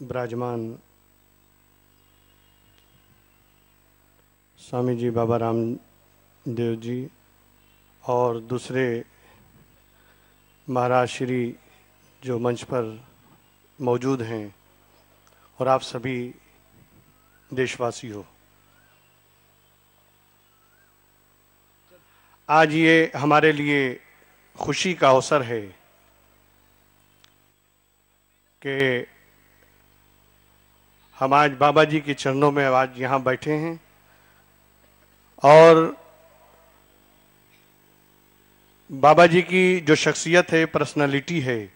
विराजमान स्वामी जी बाबा रामदेव जी और दूसरे महाराज श्री जो मंच पर मौजूद हैं और आप सभी देशवासी हो, आज ये हमारे लिए खुशी का अवसर है कि हम आज बाबा जी के चरणों में आज यहाँ बैठे हैं और बाबा जी की जो शख्सियत है, पर्सनालिटी है,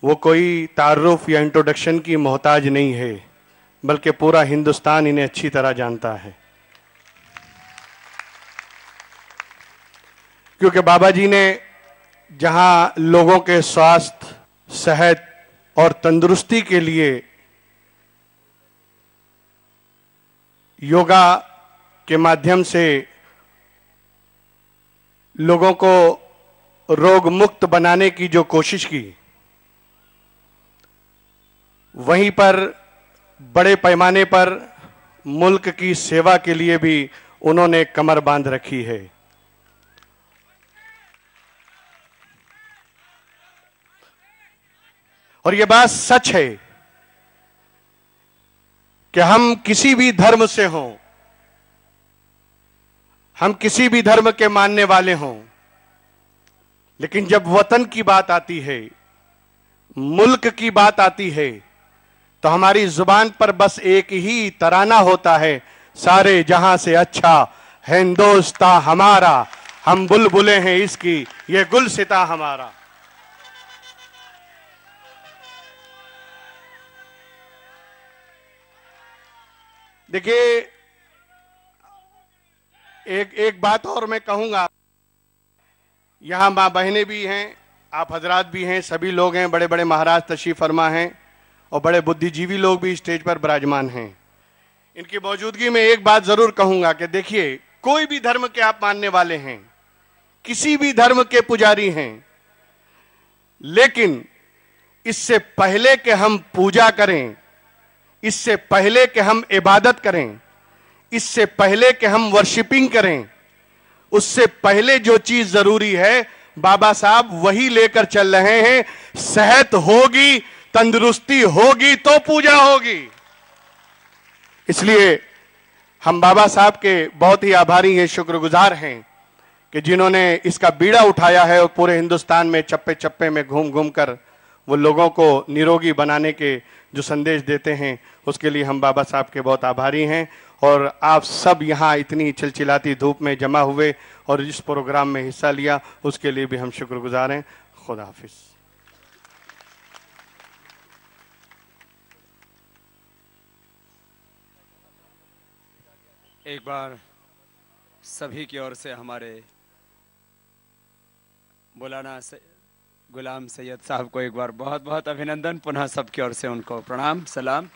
वो कोई तारुफ या इंट्रोडक्शन की मोहताज नहीं है, बल्कि पूरा हिंदुस्तान इन्हें अच्छी तरह जानता है। क्योंकि बाबा जी ने जहां लोगों के स्वास्थ्य, सेहत और तंदुरुस्ती के लिए योगा के माध्यम से लोगों को रोग मुक्त बनाने की जो कोशिश की, वहीं पर बड़े पैमाने पर मुल्क की सेवा के लिए भी उन्होंने कमर बांध रखी है। और ये बात सच है कि हम किसी भी धर्म से हों, हम किसी भी धर्म के मानने वाले हों, लेकिन जब वतन की बात आती है, मुल्क की बात आती है, तो हमारी जुबान पर बस एक ही तराना होता है, सारे जहां से अच्छा हिंदुस्तान हमारा, हम बुलबुलें हैं इसकी, ये गुलसिता हमारा। देखिए, एक बात और मैं कहूंगा, यहां मां बहनें भी हैं, आप हजरात भी हैं, सभी लोग हैं, बड़े बड़े महाराज तशरीफ फरमा हैं और बड़े बुद्धिजीवी लोग भी स्टेज पर विराजमान हैं। इनकी मौजूदगी में एक बात जरूर कहूंगा कि देखिए, कोई भी धर्म के आप मानने वाले हैं, किसी भी धर्म के पुजारी हैं, लेकिन इससे पहले कि हम पूजा करें, इससे पहले कि हम इबादत करें, इससे पहले कि हम वर्शिपिंग करें, उससे पहले जो चीज जरूरी है, बाबा साहब वही लेकर चल रहे हैं। सेहत होगी, तंदुरुस्ती होगी तो पूजा होगी। इसलिए हम बाबा साहब के बहुत ही आभारी हैं, शुक्रगुजार हैं कि जिन्होंने इसका बीड़ा उठाया है और पूरे हिंदुस्तान में चप्पे चप्पे में घूम घूम कर वो लोगों को निरोगी बनाने के जो संदेश देते हैं, उसके लिए हम बाबा साहब के बहुत आभारी हैं। और आप सब यहाँ इतनी चिलचिलाती धूप में जमा हुए और इस प्रोग्राम में हिस्सा लिया, उसके लिए भी हम शुक्रगुजार हैं। खुदा हाफिज। एक बार सभी की ओर से हमारे मौलाना गुलाम सैयद साहब को एक बार बहुत बहुत अभिनंदन, पुनः सबकी ओर से उनको प्रणाम सलाम।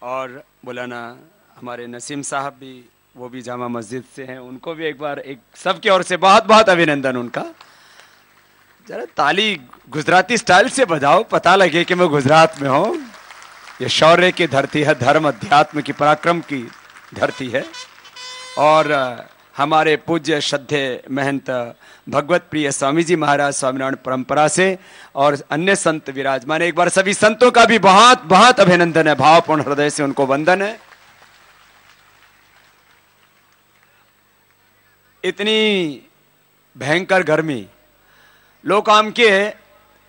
और मौलाना हमारे नसीम साहब भी, वो भी जामा मस्जिद से हैं, उनको भी एक बार सबकी ओर से बहुत बहुत अभिनंदन उनका। जरा ताली गुजराती स्टाइल से बजाओ, पता लगे कि मैं गुजरात में हूँ। ये शौर्य की धरती है, धर्म अध्यात्म की, पराक्रम की धरती है। और हमारे पूज्य श्रद्धे महंत भगवत प्रिय स्वामी जी महाराज स्वामीनारायण परंपरा से और अन्य संत विराजमान, एक बार सभी संतों का भी बहुत बहुत अभिनंदन है, भावपूर्ण हृदय से उनको वंदन है। इतनी भयंकर गर्मी, लोग आम के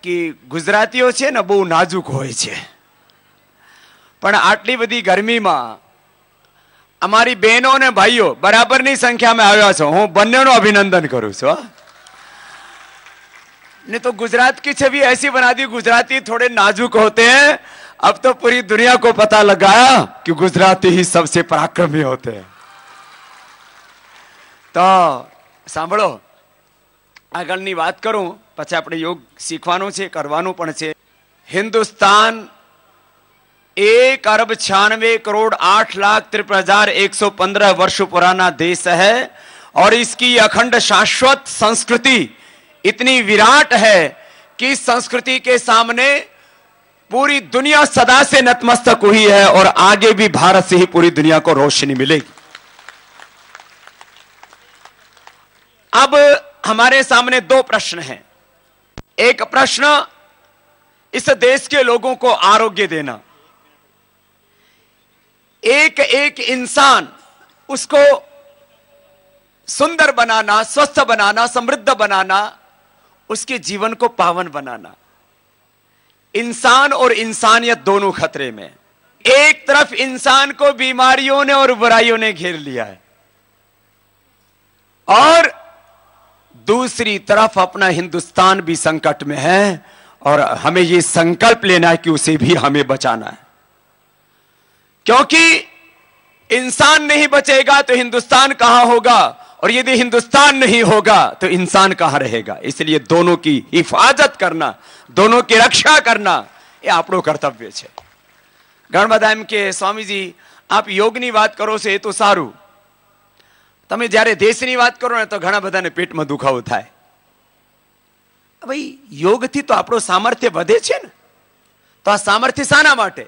कि गुजरातीઓ છે ને બહુ નાજુક હોય છે, પણ આટલી બધી ગરમીમાં અમારી બહેનો અને ભાઈઓ બરાબરની સંખ્યામાં આવ્યા છો, હું બંનેનો અભિનંદન કરું છું। नहीं तो गुजरात की छवि ऐसी बना दी, गुजराती थोड़े नाजुक होते हैं। अब तो पूरी दुनिया को पता लगाया कि गुजराती ही सबसे पराक्रमी होते हैं। तो सांभळो, આગળની વાત કરું પછી આપણે યોગ શીખવાનું છે, કરવાનું પણ છે। हिंदुस्तान 1,96,08,53,115 वर्ष पुराना देश है और इसकी अखंड शाश्वत संस्कृति इतनी विराट है कि इस संस्कृति के सामने पूरी दुनिया सदा से नतमस्तक हुई है और आगे भी भारत से ही पूरी दुनिया को रोशनी मिलेगी। अब हमारे सामने दो प्रश्न हैं। एक प्रश्न इस देश के लोगों को आरोग्य देना, एक एक इंसान उसको सुंदर बनाना, स्वस्थ बनाना, समृद्ध बनाना, उसके जीवन को पावन बनाना। इंसान और इंसानियत दोनों खतरे में। एक तरफ इंसान को बीमारियों ने और बुराइयों ने घेर लिया है और दूसरी तरफ अपना हिंदुस्तान भी संकट में है और हमें यह संकल्प लेना है कि उसे भी हमें बचाना है, क्योंकि इंसान नहीं बचेगा तो हिंदुस्तान कहां होगा और यदि हिंदुस्तान नहीं होगा तो इंसान कहां रहेगा। इसलिए दोनों की हिफाजत करना, दोनों की रक्षा करना ये આપણો કર્તવ્ય છે। ઘણા બધા એમ કે સ્વામીજી આપ યોગની વાત કરો છો એ તો સારું, તમે જ્યારે દેશની વાત કરો ને તો ઘણા બધાને પેટમાં દુખાવો થાય। ભાઈ યોગથી તો આપણો સામર્થ્ય વધે છે ને, તો આ સામર્થ્ય શાના માટે?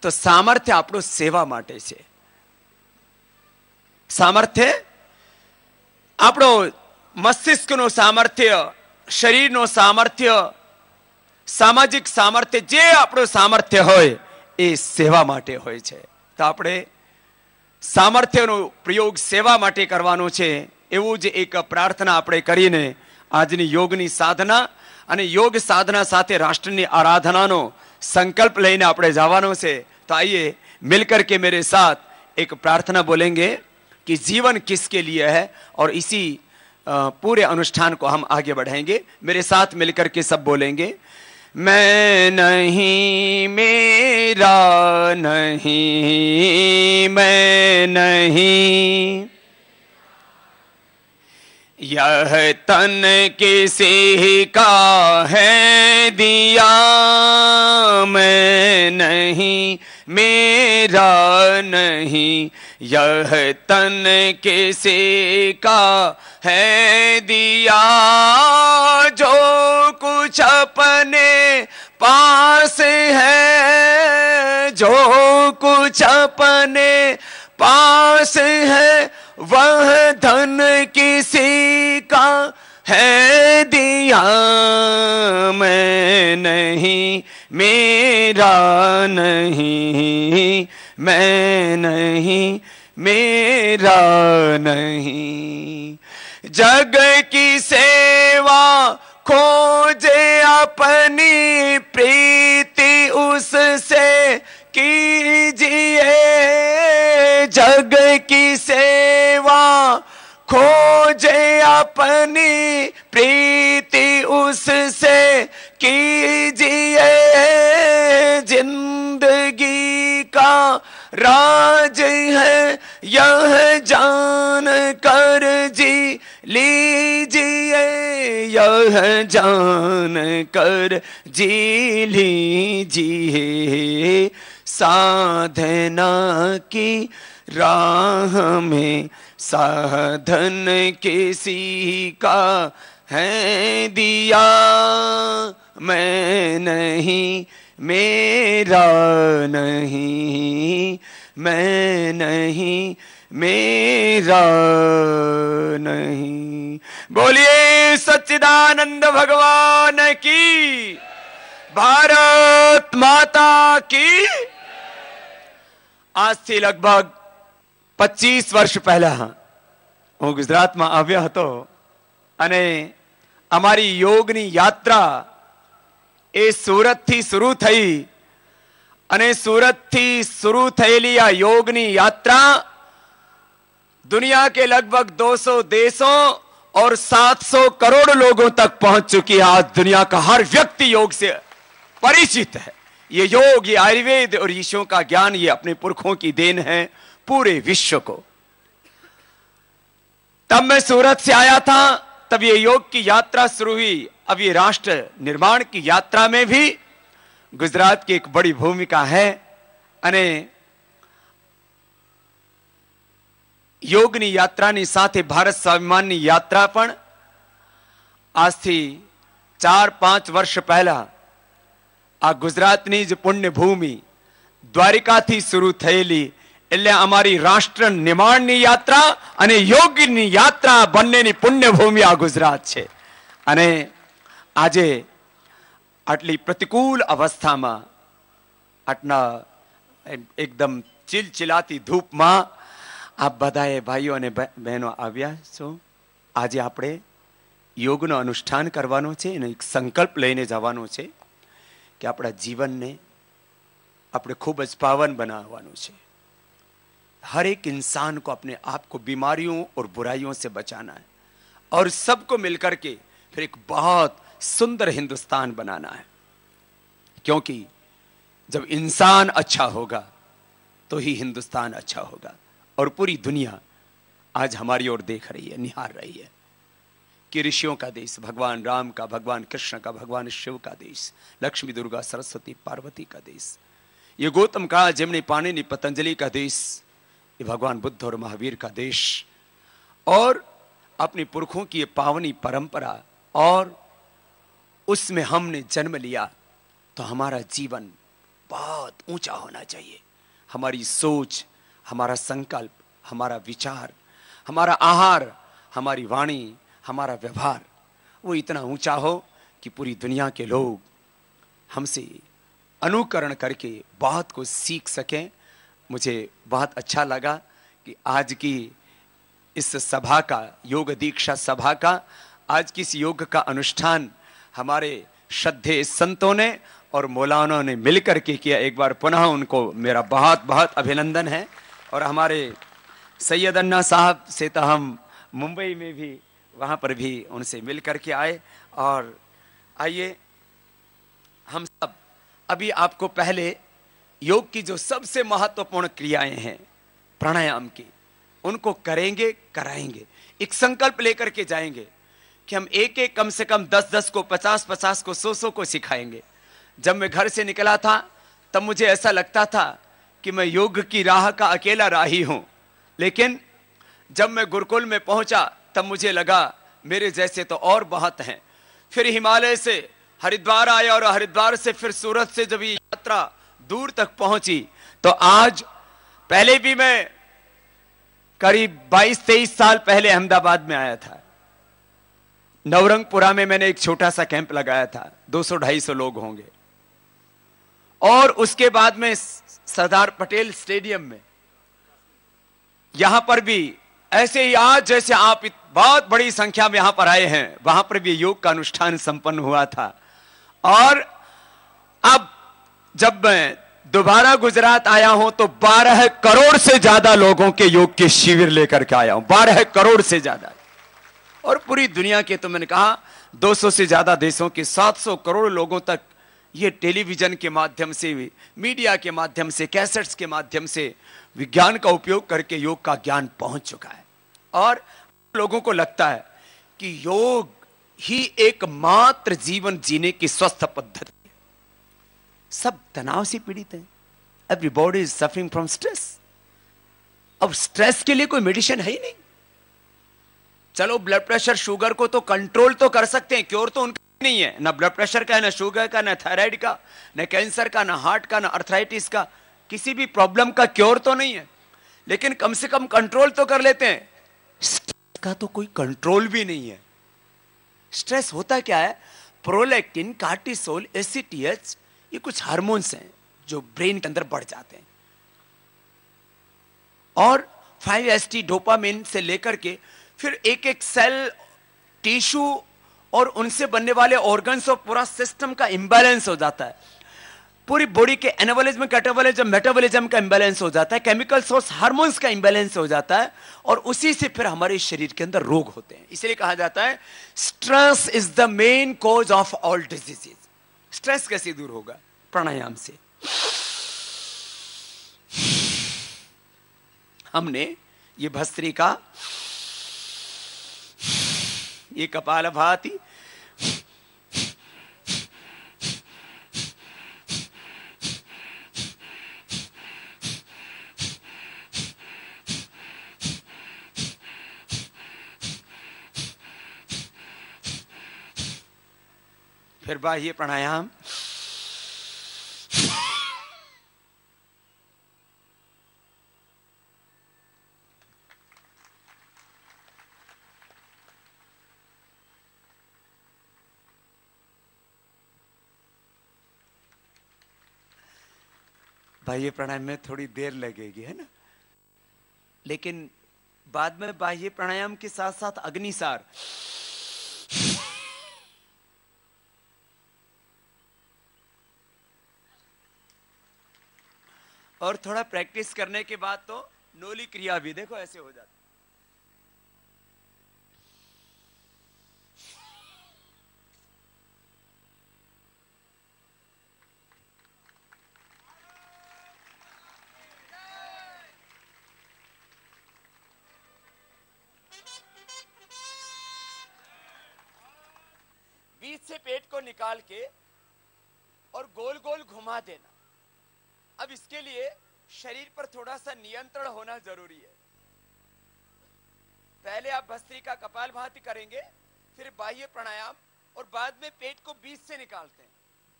તો સામર્થ્ય આપણો સેવા માટે છે। સામર્થ્ય આપણો મસ્તિષ્કનું સામર્થ્ય, શરીરનું સામર્થ્ય, સામાજિક સામર્થ્ય, જે આપણું સામર્થ્ય હોય એ સેવા માટે હોય છે। તો આપણે સામર્થ્યનો પ્રયોગ સેવા માટે કરવાનો છે। એવું જ એક પ્રાર્થના આપણે કરીને આજની યોગની સાધના અને યોગ સાધના સાથે રાષ્ટ્રની આરાધનાનો સંકલ્પ લઈને આપણે જવાનો છે। तो आइए मिलकर के मेरे साथ एक प्रार्थना बोलेंगे कि जीवन किसके लिए है और इसी पूरे अनुष्ठान को हम आगे बढ़ाएंगे। मेरे साथ मिलकर के सब बोलेंगे, मैं नहीं, मेरा नहीं, मैं नहीं, यह तन किसी का है दिया, मैं नहीं, मेरा नहीं, यह तन किसी का है दिया, जो कुछ अपने पास है, जो कुछ अपने पास है, वह धन किसी का है दिया, मैं नहीं, मेरा नहीं, मैं नहीं, मेरा नहीं, जग की सेवा खोजे अपनी प्रीति उससे कीजिए, जग की सेवा खोजे अपनी प्रीति उससे कीजिए, जिंदगी का राज है यह जान कर जी लीजिए, यह जान कर जी लीजिए, साधना की राह में साधन किसी का है दिया, मैं नहीं, मेरा नहीं, मैं नहीं, मेरा नहीं। बोलिए सच्चिदानंद भगवान की, भारत माता की। આજથી લગભગ 25 વર્ષ પહેલા હું ગુજરાતમાં આવ્યો હતો અને અમારી યોગની યાત્રા એ સુરતથી શરૂ થઈ અને સુરતથી શરૂ થયેલી આ યોગની યાત્રા दुनिया के लगभग 200 देशों और 700 करोड़ लोगों तक पहुंच चुकी है। आज दुनिया का हर व्यक्ति योग से परिचित है। ये योग, ये आयुर्वेद और ईश्वरों का ज्ञान, ये अपने पुरखों की देन है पूरे विश्व को। तब मैं सूरत से आया था, तब ये योग की यात्रा शुरू हुई। अब ये राष्ट्र निर्माण की यात्रा में भी गुजरात की एक बड़ी भूमिका है। अने योगनी यात्रानी साथे भारत स्वाभिमाननी यात्रा पण આજથી 4-5 વર્ષ પહેલા આ ગુજરાતની જ પુણ્ય ભૂમિ દ્વારિકાથી શરૂ થયેલી એટલે અમારી રાષ્ટ્ર નિર્માણની યાત્રા અને યોગની યાત્રા બંનેની પુણ્ય ભૂમિ આ ગુજરાત છે. અને આજે આટલી પ્રતિકૂળ અવસ્થામાં આટલા એકદમ ચિલચિલાતી ધૂપમાં આપ બધાએ ભાઈઓ અને બહેનો આવ્યા છો. આજે આપણે યોગનો અનુષ્ઠાન કરવાનો છે અને એક સંકલ્પ લઈને જવાનો છે कि अपना जीवन ने अपने खूब पावन बनावानो छे. हर एक इंसान को अपने आप को बीमारियों और बुराइयों से बचाना है और सबको मिलकर के फिर एक बहुत सुंदर हिंदुस्तान बनाना है. क्योंकि जब इंसान अच्छा होगा तो ही हिंदुस्तान अच्छा होगा. और पूरी दुनिया आज हमारी ओर देख रही है, निहार रही है कि ऋषियों का देश, भगवान राम का, भगवान कृष्ण का, भगवान शिव का देश, लक्ष्मी दुर्गा सरस्वती पार्वती का देश, ये गौतम का, जमनी पाणिनि पतंजलि का देश, ये भगवान बुद्ध और महावीर का देश, और अपने पुरखों की ये पावनी परंपरा, और उसमें हमने जन्म लिया तो हमारा जीवन बहुत ऊंचा होना चाहिए. हमारी सोच, हमारा संकल्प, हमारा विचार, हमारा आहार, हमारी वाणी, हमारा व्यवहार वो इतना ऊंचा हो कि पूरी दुनिया के लोग हमसे अनुकरण करके बहुत कुछ सीख सकें. मुझे बहुत अच्छा लगा कि आज की इस सभा का, योग दीक्षा सभा का, आज की इस योग का अनुष्ठान हमारे श्रद्धेय संतों ने और मौलानों ने मिलकर के किया. एक बार पुनः उनको मेरा बहुत बहुत अभिनंदन है. और हमारे सैयद अन्ना साहब से तो हम मुंबई में भी, वहाँ पर भी उनसे मिल करके आए. और आइए हम सब अभी आपको पहले योग की जो सबसे महत्वपूर्ण क्रियाएं हैं प्राणायाम की, उनको करेंगे, कराएंगे. एक संकल्प लेकर के जाएंगे कि हम एक एक कम से कम 10-10 को, 50-50 को, 100-100 को सिखाएंगे. जब मैं घर से निकला था तब मुझे ऐसा लगता था कि मैं योग की राह का अकेला राही हूं. लेकिन जब मैं गुरुकुल में पहुंचा तब मुझे लगा मेरे जैसे तो और बहुत हैं. फिर हिमालय से हरिद्वार आया और हरिद्वार से फिर सूरत से जब ये यात्रा दूर तक पहुंची तो आज, पहले भी मैं करीब 22-23 साल पहले अहमदाबाद में आया था. नवरंगपुरा में मैंने एक छोटा सा कैंप लगाया था, 200-250 लोग होंगे. और उसके बाद में सरदार पटेल स्टेडियम में, यहां पर भी ऐसे ही आज जैसे आप बहुत बड़ी संख्या में यहां पर आए हैं, वहां पर भी योग का अनुष्ठान संपन्न हुआ था. और अब जब मैं दोबारा गुजरात आया हूं तो 12 करोड़ से ज्यादा लोगों के योग के शिविर लेकर के आया हूं. 12 करोड़ से ज्यादा. और पूरी दुनिया के, तो मैंने कहा 200 से ज्यादा देशों के 700 करोड़ लोगों तक ये टेलीविजन के माध्यम से, मीडिया के माध्यम से, कैसेट्स के माध्यम से विज्ञान का उपयोग करके योग का ज्ञान पहुंच चुका है. और लोगों को लगता है कि योग ही एकमात्र जीवन जीने की स्वस्थ पद्धति है. सब तनाव से पीड़ित हैं. Everybody is suffering from stress. अब स्ट्रेस के लिए कोई मेडिसिन है ही नहीं. चलो ब्लड प्रेशर, शुगर को तो कंट्रोल तो कर सकते हैं, क्योर तो उनका नहीं है. ना ब्लड प्रेशर का, ना शुगर का, ना थायराइड का, ना कैंसर का, ना हार्ट का, ना अर्थराइटिस का, किसी भी प्रॉब्लम का क्योर तो नहीं है. लेकिन कम से कम कंट्रोल तो कर लेते हैं. स्ट्रेस का तो कोई कंट्रोल भी नहीं है. स्ट्रेस होता क्या है? प्रोलैक्टिन, कार्टिसोल, एसीटीएच, ये कुछ हार्मोन्स हैं जो ब्रेन के अंदर बढ़ जाते हैं. और 5-HT डोपामिन से लेकर के फिर एक एक सेल, टिश्यू और उनसे बनने वाले ऑर्गन्स और पूरा सिस्टम का इंबैलेंस हो जाता है. पूरी बॉडी के एनाबॉलिज्म, कैटाबॉलिज्म, मेटाबॉलिज्म का इंबैलेंस हो जाता है. केमिकल सोर्स हार्मोन्स का इंबैलेंस हो जाता है. और उसी से फिर हमारे शरीर के अंदर रोग होते हैं. इसलिए कहा जाता है stress is the main cause of all diseases. Stress कैसे दूर होगा? प्राणायाम से. हमने ये भस्त्रिका, ये कपालभाति, फिर बाह्य प्राणायाम, बाह्य प्राणायाम में थोड़ी देर लगेगी, है ना, लेकिन बाद में बाह्य प्राणायाम के साथ साथ अग्निसार, और थोड़ा प्रैक्टिस करने के बाद तो नोली क्रिया भी देखो ऐसे हो जाती। बीच से पेट को निकाल के और गोल गोल घुमा देना। अब इसके लिए शरीर पर थोड़ा सा नियंत्रण होना जरूरी है। पहले आप भस्त्रिका कपालभाति करेंगे, फिर बाह्य प्राणायाम, और बाद में पेट को बीच से निकालते हैं,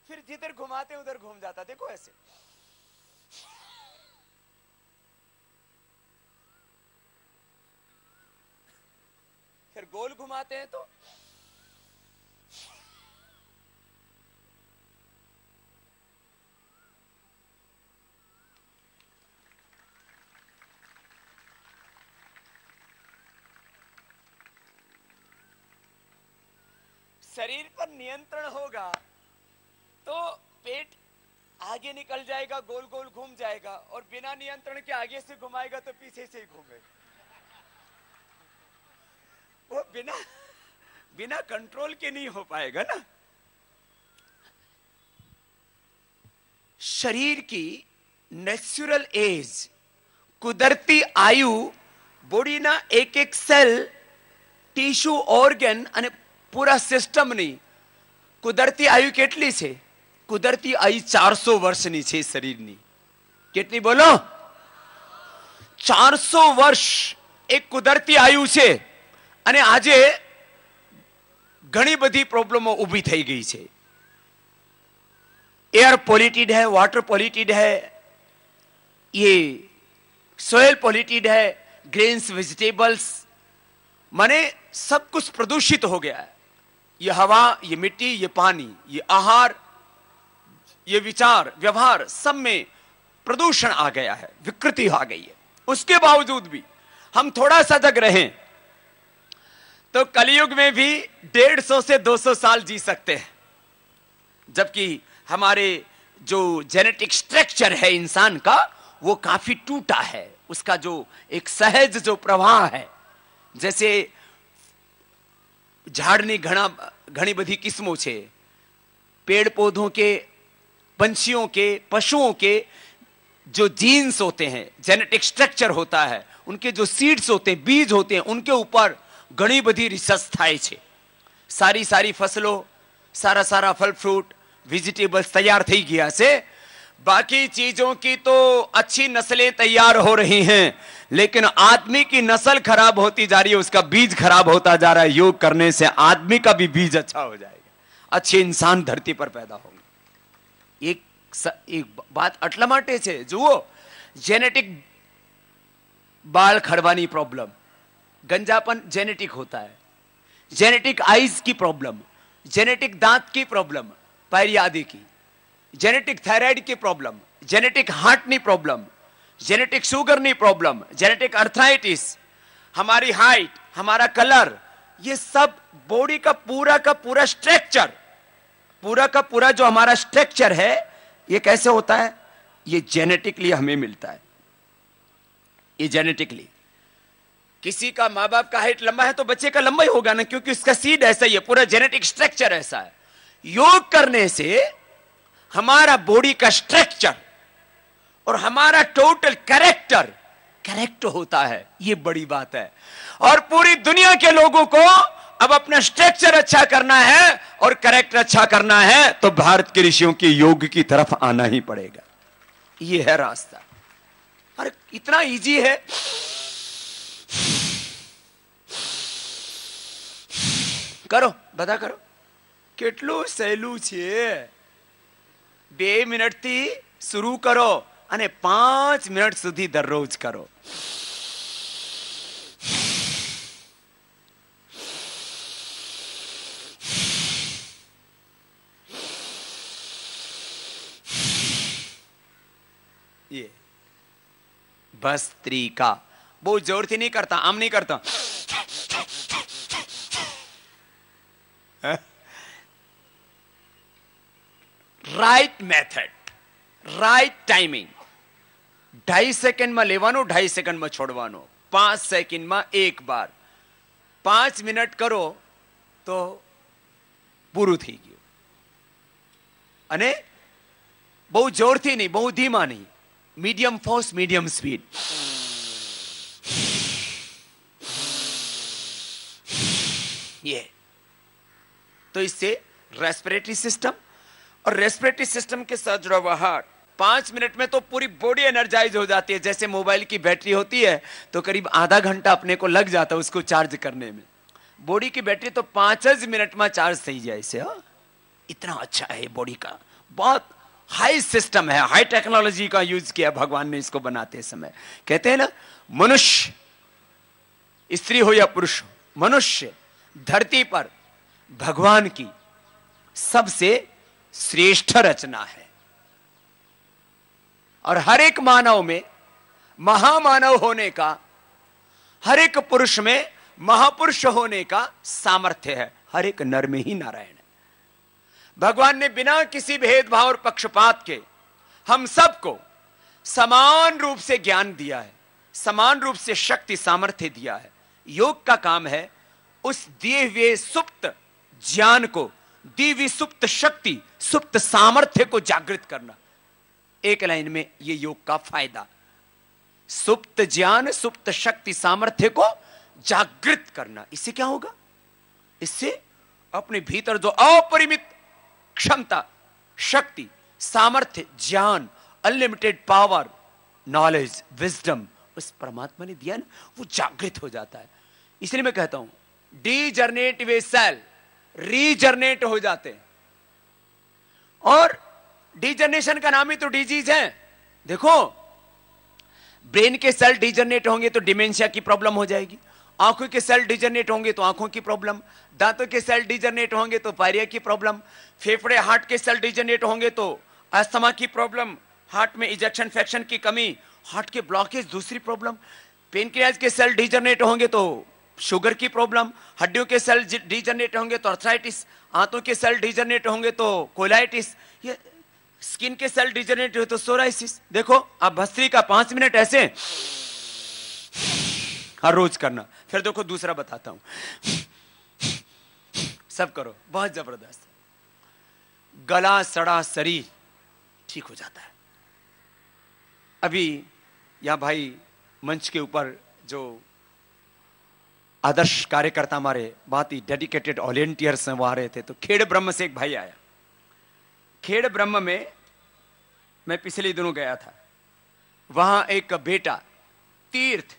फिर जिधर घुमाते हैं उधर घूम जाता, देखो ऐसे। फिर गोल घुमाते हैं तो शरीर पर नियंत्रण होगा तो पेट आगे निकल जाएगा, गोल गोल घूम जाएगा, और बिना नियंत्रण के आगे से घुमाएगा तो पीछे से ही घूमेगा। वो बिना कंट्रोल के नहीं हो पाएगा ना। शरीर की नेचुरल एज, कुदरती आयु, बॉडी ना एक एक सेल, ટીશ્યુ, ઓર્ગન અને પૂરા સિસ્ટમ ની કુદરતી આયુ કેટલી છે? કુદરતી આયુ 400 વર્ષની છે શરીરની. કેટલી બોલો? 400 વર્ષ એક કુદરતી આયુ છે. અને આજે ઘણી બધી પ્રોબ્લેમો ઊભી થઈ ગઈ છે. एयर पॉल्यूटेड है, वाटर पॉल्यूटेड है, ये सोयल पॉल्यूटेड है, ग्रेन्स, वेजिटेबल्स, माने सब कुछ प्रदूषित हो गया है. ये हवा, ये मिट्टी, ये पानी, ये आहार, ये विचार, व्यवहार, सब में प्रदूषण आ गया है, विकृति आ गई है. उसके बावजूद भी हम थोड़ा सजग रहें तो कलयुग में भी 150 से 200 साल जी सकते हैं. जबकि हमारे जो जेनेटिक स्ट्रक्चर है इंसान का वो काफी टूटा है. उसका जो एक सहज जो प्रवाह है, जैसे झाड़नी घनी बधी किस्मों छे, पेड़ पौधों के, पंछियों के, पशुओं के जो जीन्स होते हैं, जेनेटिक स्ट्रक्चर होता है, उनके जो सीड्स होते हैं, बीज होते हैं, उनके ऊपर घनी बधी रिसर्च थाय छे. सारी सारी फसलों, सारा सारा फल फ्रूट, वेजिटेबल्स तैयार थी गया से. बाकी चीजों की तो अच्छी नस्लें तैयार हो रही हैं, लेकिन आदमी की नस्ल खराब होती जा रही है, उसका बीज खराब होता जा रहा है. योग करने से आदमी का भी बीज अच्छा हो जाएगा, अच्छे इंसान धरती पर पैदा होंगे. एक बात अटला माटे छे, जुओ, जेनेटिक बाल खड़वानी प्रॉब्लम, गंजापन जेनेटिक होता है, जेनेटिक आईज की प्रॉब्लम, जेनेटिक दांत की प्रॉब्लम, पैरी आदि की, जेनेटिक थायराइड की प्रॉब्लम, जेनेटिक हार्ट नी प्रॉब्लम, जेनेटिक शुगर नी प्रॉब्लम, जेनेटिक अर्थराइटिस, हमारी हाइट, हमारा कलर, ये सब बॉडी का पूरा स्ट्रक्चर, पूरा का पूरा जो हमारा स्ट्रक्चर है, ये कैसे होता है? ये जेनेटिकली हमें मिलता है. ये जेनेटिकली, किसी का माँ बाप का हाइट लंबा है तो बच्चे का लंबा ही होगा ना, क्योंकि उसका सीड ऐसा ही है, पूरा जेनेटिक स्ट्रक्चर ऐसा है. योग करने से हमारा बॉडी का स्ट्रक्चर और हमारा टोटल कैरेक्टर करेक्ट होता है. ये बड़ी बात है. और पूरी दुनिया के लोगों को अब अपना स्ट्रक्चर अच्छा करना है और कैरेक्टर अच्छा करना है तो भारत के ऋषियों के योग की तरफ आना ही पड़ेगा. ये है रास्ता. अरे इतना इजी है. करो, बता करो. કેટલું સહેલું છે. 2 મિનિટથી શરૂ કરો અને 5 મિનિટ સુધી દરરોજ કરો. ये भस्त्रिका, बहुत जोर से नहीं करता, आम नहीं करता, right method, right timing. 2.5 second માં લેવાનો, 2.5 સેકન્ડ માં છોડવાનો, 5 સેકન્ડ માં એક બાર, 5 મિનિટ કરો તો પૂરું થઈ ગયું। અને બહુ જોરથી નહીં, બહુ ધીમા નહીં, मीडियम फोर्स मीडियम स्पीड। ये तो इससे रेस्पिरेटरी सिस्टम और रेस्पिरेटरी सिस्टम के साथ जुड़ा हुआ हार्ट 5 मिनट में तो पूरी बॉडी एनर्जाइज हो जाती है। जैसे मोबाइल की बैटरी होती है तो करीब आधा घंटा अपने को लग जाता है उसको चार्ज करने में, बॉडी की बैटरी तो 5 मिनट में चार्ज थी जाए से। इतना अच्छा है बॉडी का, बहुत हाई सिस्टम है, हाई टेक्नोलॉजी का यूज किया भगवान ने इसको बनाते समय। कहते हैं ना, मनुष्य, स्त्री हो या पुरुष हो, मनुष्य धरती पर भगवान की सबसे श्रेष्ठ रचना है। और हर एक मानव में महामानव होने का, हर एक पुरुष में महापुरुष होने का सामर्थ्य है। हर एक नर में ही नारायण है। भगवान ने बिना किसी भेदभाव और पक्षपात के हम सबको समान रूप से ज्ञान दिया है, समान रूप से शक्ति सामर्थ्य दिया है। योग का काम है उस दिए हुए सुप्त ज्ञान को, दी हुई सुप्त शक्ति, सुप्त सामर्थ्य को जागृत करना। एक लाइन में ये योग का फायदा, सुप्त ज्ञान, सुप्त शक्ति, सामर्थ्य को जागृत करना। इससे क्या होगा? इससे अपने भीतर जो अपरिमित क्षमता, शक्ति, सामर्थ्य, ज्ञान, अनलिमिटेड पावर, नॉलेज, विजडम उस परमात्मा ने दिया ना, वो जागृत हो जाता है। इसलिए मैं कहता हूं डीजनरेट वे सेल रीजनरेट हो जाते हैं। और डीजनरेशन का नाम ही तो डिजीज है। देखो, ब्रेन के सेल डीजनरेट होंगे तो डिमेंशिया की प्रॉब्लम हो जाएगी, आंखों के सेल डिजनरेट होंगे तो आंखों की प्रॉब्लम, दांतों के सेल डिजनरेट होंगे तो पायरिया की प्रॉब्लम, फेफड़े हार्ट के सेल डिजनरेट होंगे तो अस्थमा की प्रॉब्लम, हार्ट में इजेक्शन फ्रैक्शन की कमी, हार्ट के ब्लॉकेज दूसरी प्रॉब्लम, पेनक्रियाज के सेल डिजनरेट होंगे तो शुगर की प्रॉब्लम, हड्डियों के सेल डिजनरेट होंगे तो अर्थराइटिस, आंतों के सेल डिजनरेट होंगे तो कोलाइटिस, ये स्किन के सेल डिजनरेट हो तो सोराइसिस। देखो, आप भस्त्री का 5 मिनट ऐसे हर रोज करना। फिर देखो दूसरा बताता हूं, सब करो, बहुत जबरदस्त। गला सड़ा शरीर ठीक हो जाता है। अभी यहां भाई मंच के ऊपर जो आदर्श कार्यकर्ता हमारे बहुत ही डेडिकेटेड वॉलेंटियर्स हैं वो आ रहे थे, तो खेड़ ब्रह्म से एक भाई आया। खेड़ ब्रह्म में मैं पिछले दिनों गया था, वहां एक बेटा तीर्थ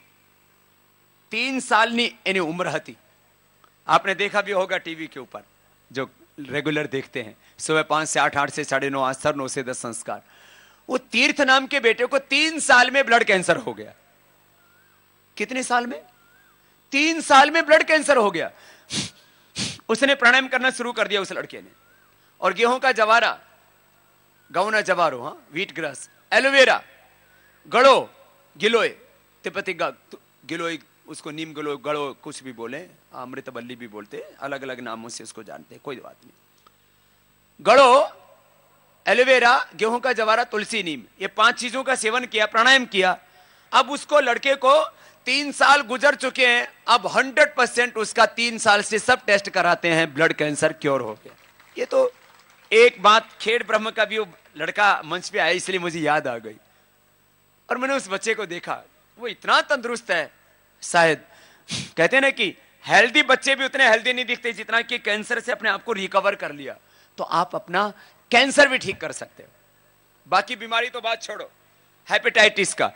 3 सालनी एनी उम्र हती। आपने देखा भी होगा टीवी के ऊपर, जो रेगुलर देखते हैं, सुबह 5 से 8, 8 से 9:30, आस्तर 9 से 10 संस्कार। वो तीर्थ नाम के बेटे को 3 साल में ब्लड कैंसर हो गया। कितने साल में? 3 साल में ब्लड कैंसर हो गया। उसने प्राणायाम करना शुरू कर दिया उस लड़के ने, और गेहूं का जवारा, गौना जवारो, हाँ, व्हीट ग्रास, एलोवेरा, गड़ो, गिलोय, तिब्बती गिलोय, उसको नीम गिलोय, गड़ो कुछ भी बोले, अमृतबल्ली भी बोलते, अलग अलग नामों से उसको जानते, कोई बात नहीं। गड़ो, एलोवेरा, गेहूं का जवारा, तुलसी, नीम, ये 5 चीजों का सेवन किया, प्राणायाम किया। अब उसको, लड़के को 3 साल गुजर चुके हैं, अब 100% उसका 3 साल से सब टेस्ट कराते हैं, ब्लड कैंसर क्योर हो गया। ये तो एक बात, खेड़ ब्रह्म का भी वो लड़का मंच पे आया इसलिए मुझे याद आ गई। और मैंने उस बच्चे को देखा, वो इतना तंदुरुस्त है। शायद कहते हैं ना कि हेल्दी बच्चे भी उतने हेल्दी नहीं दिखते जितना कि कैंसर से अपने आप को रिकवर कर लिया, तो आप अपना कैंसर भी ठीक कर सकते हो। बाकी बीमारी तो बात छोड़ो, हेपेटाइटिस का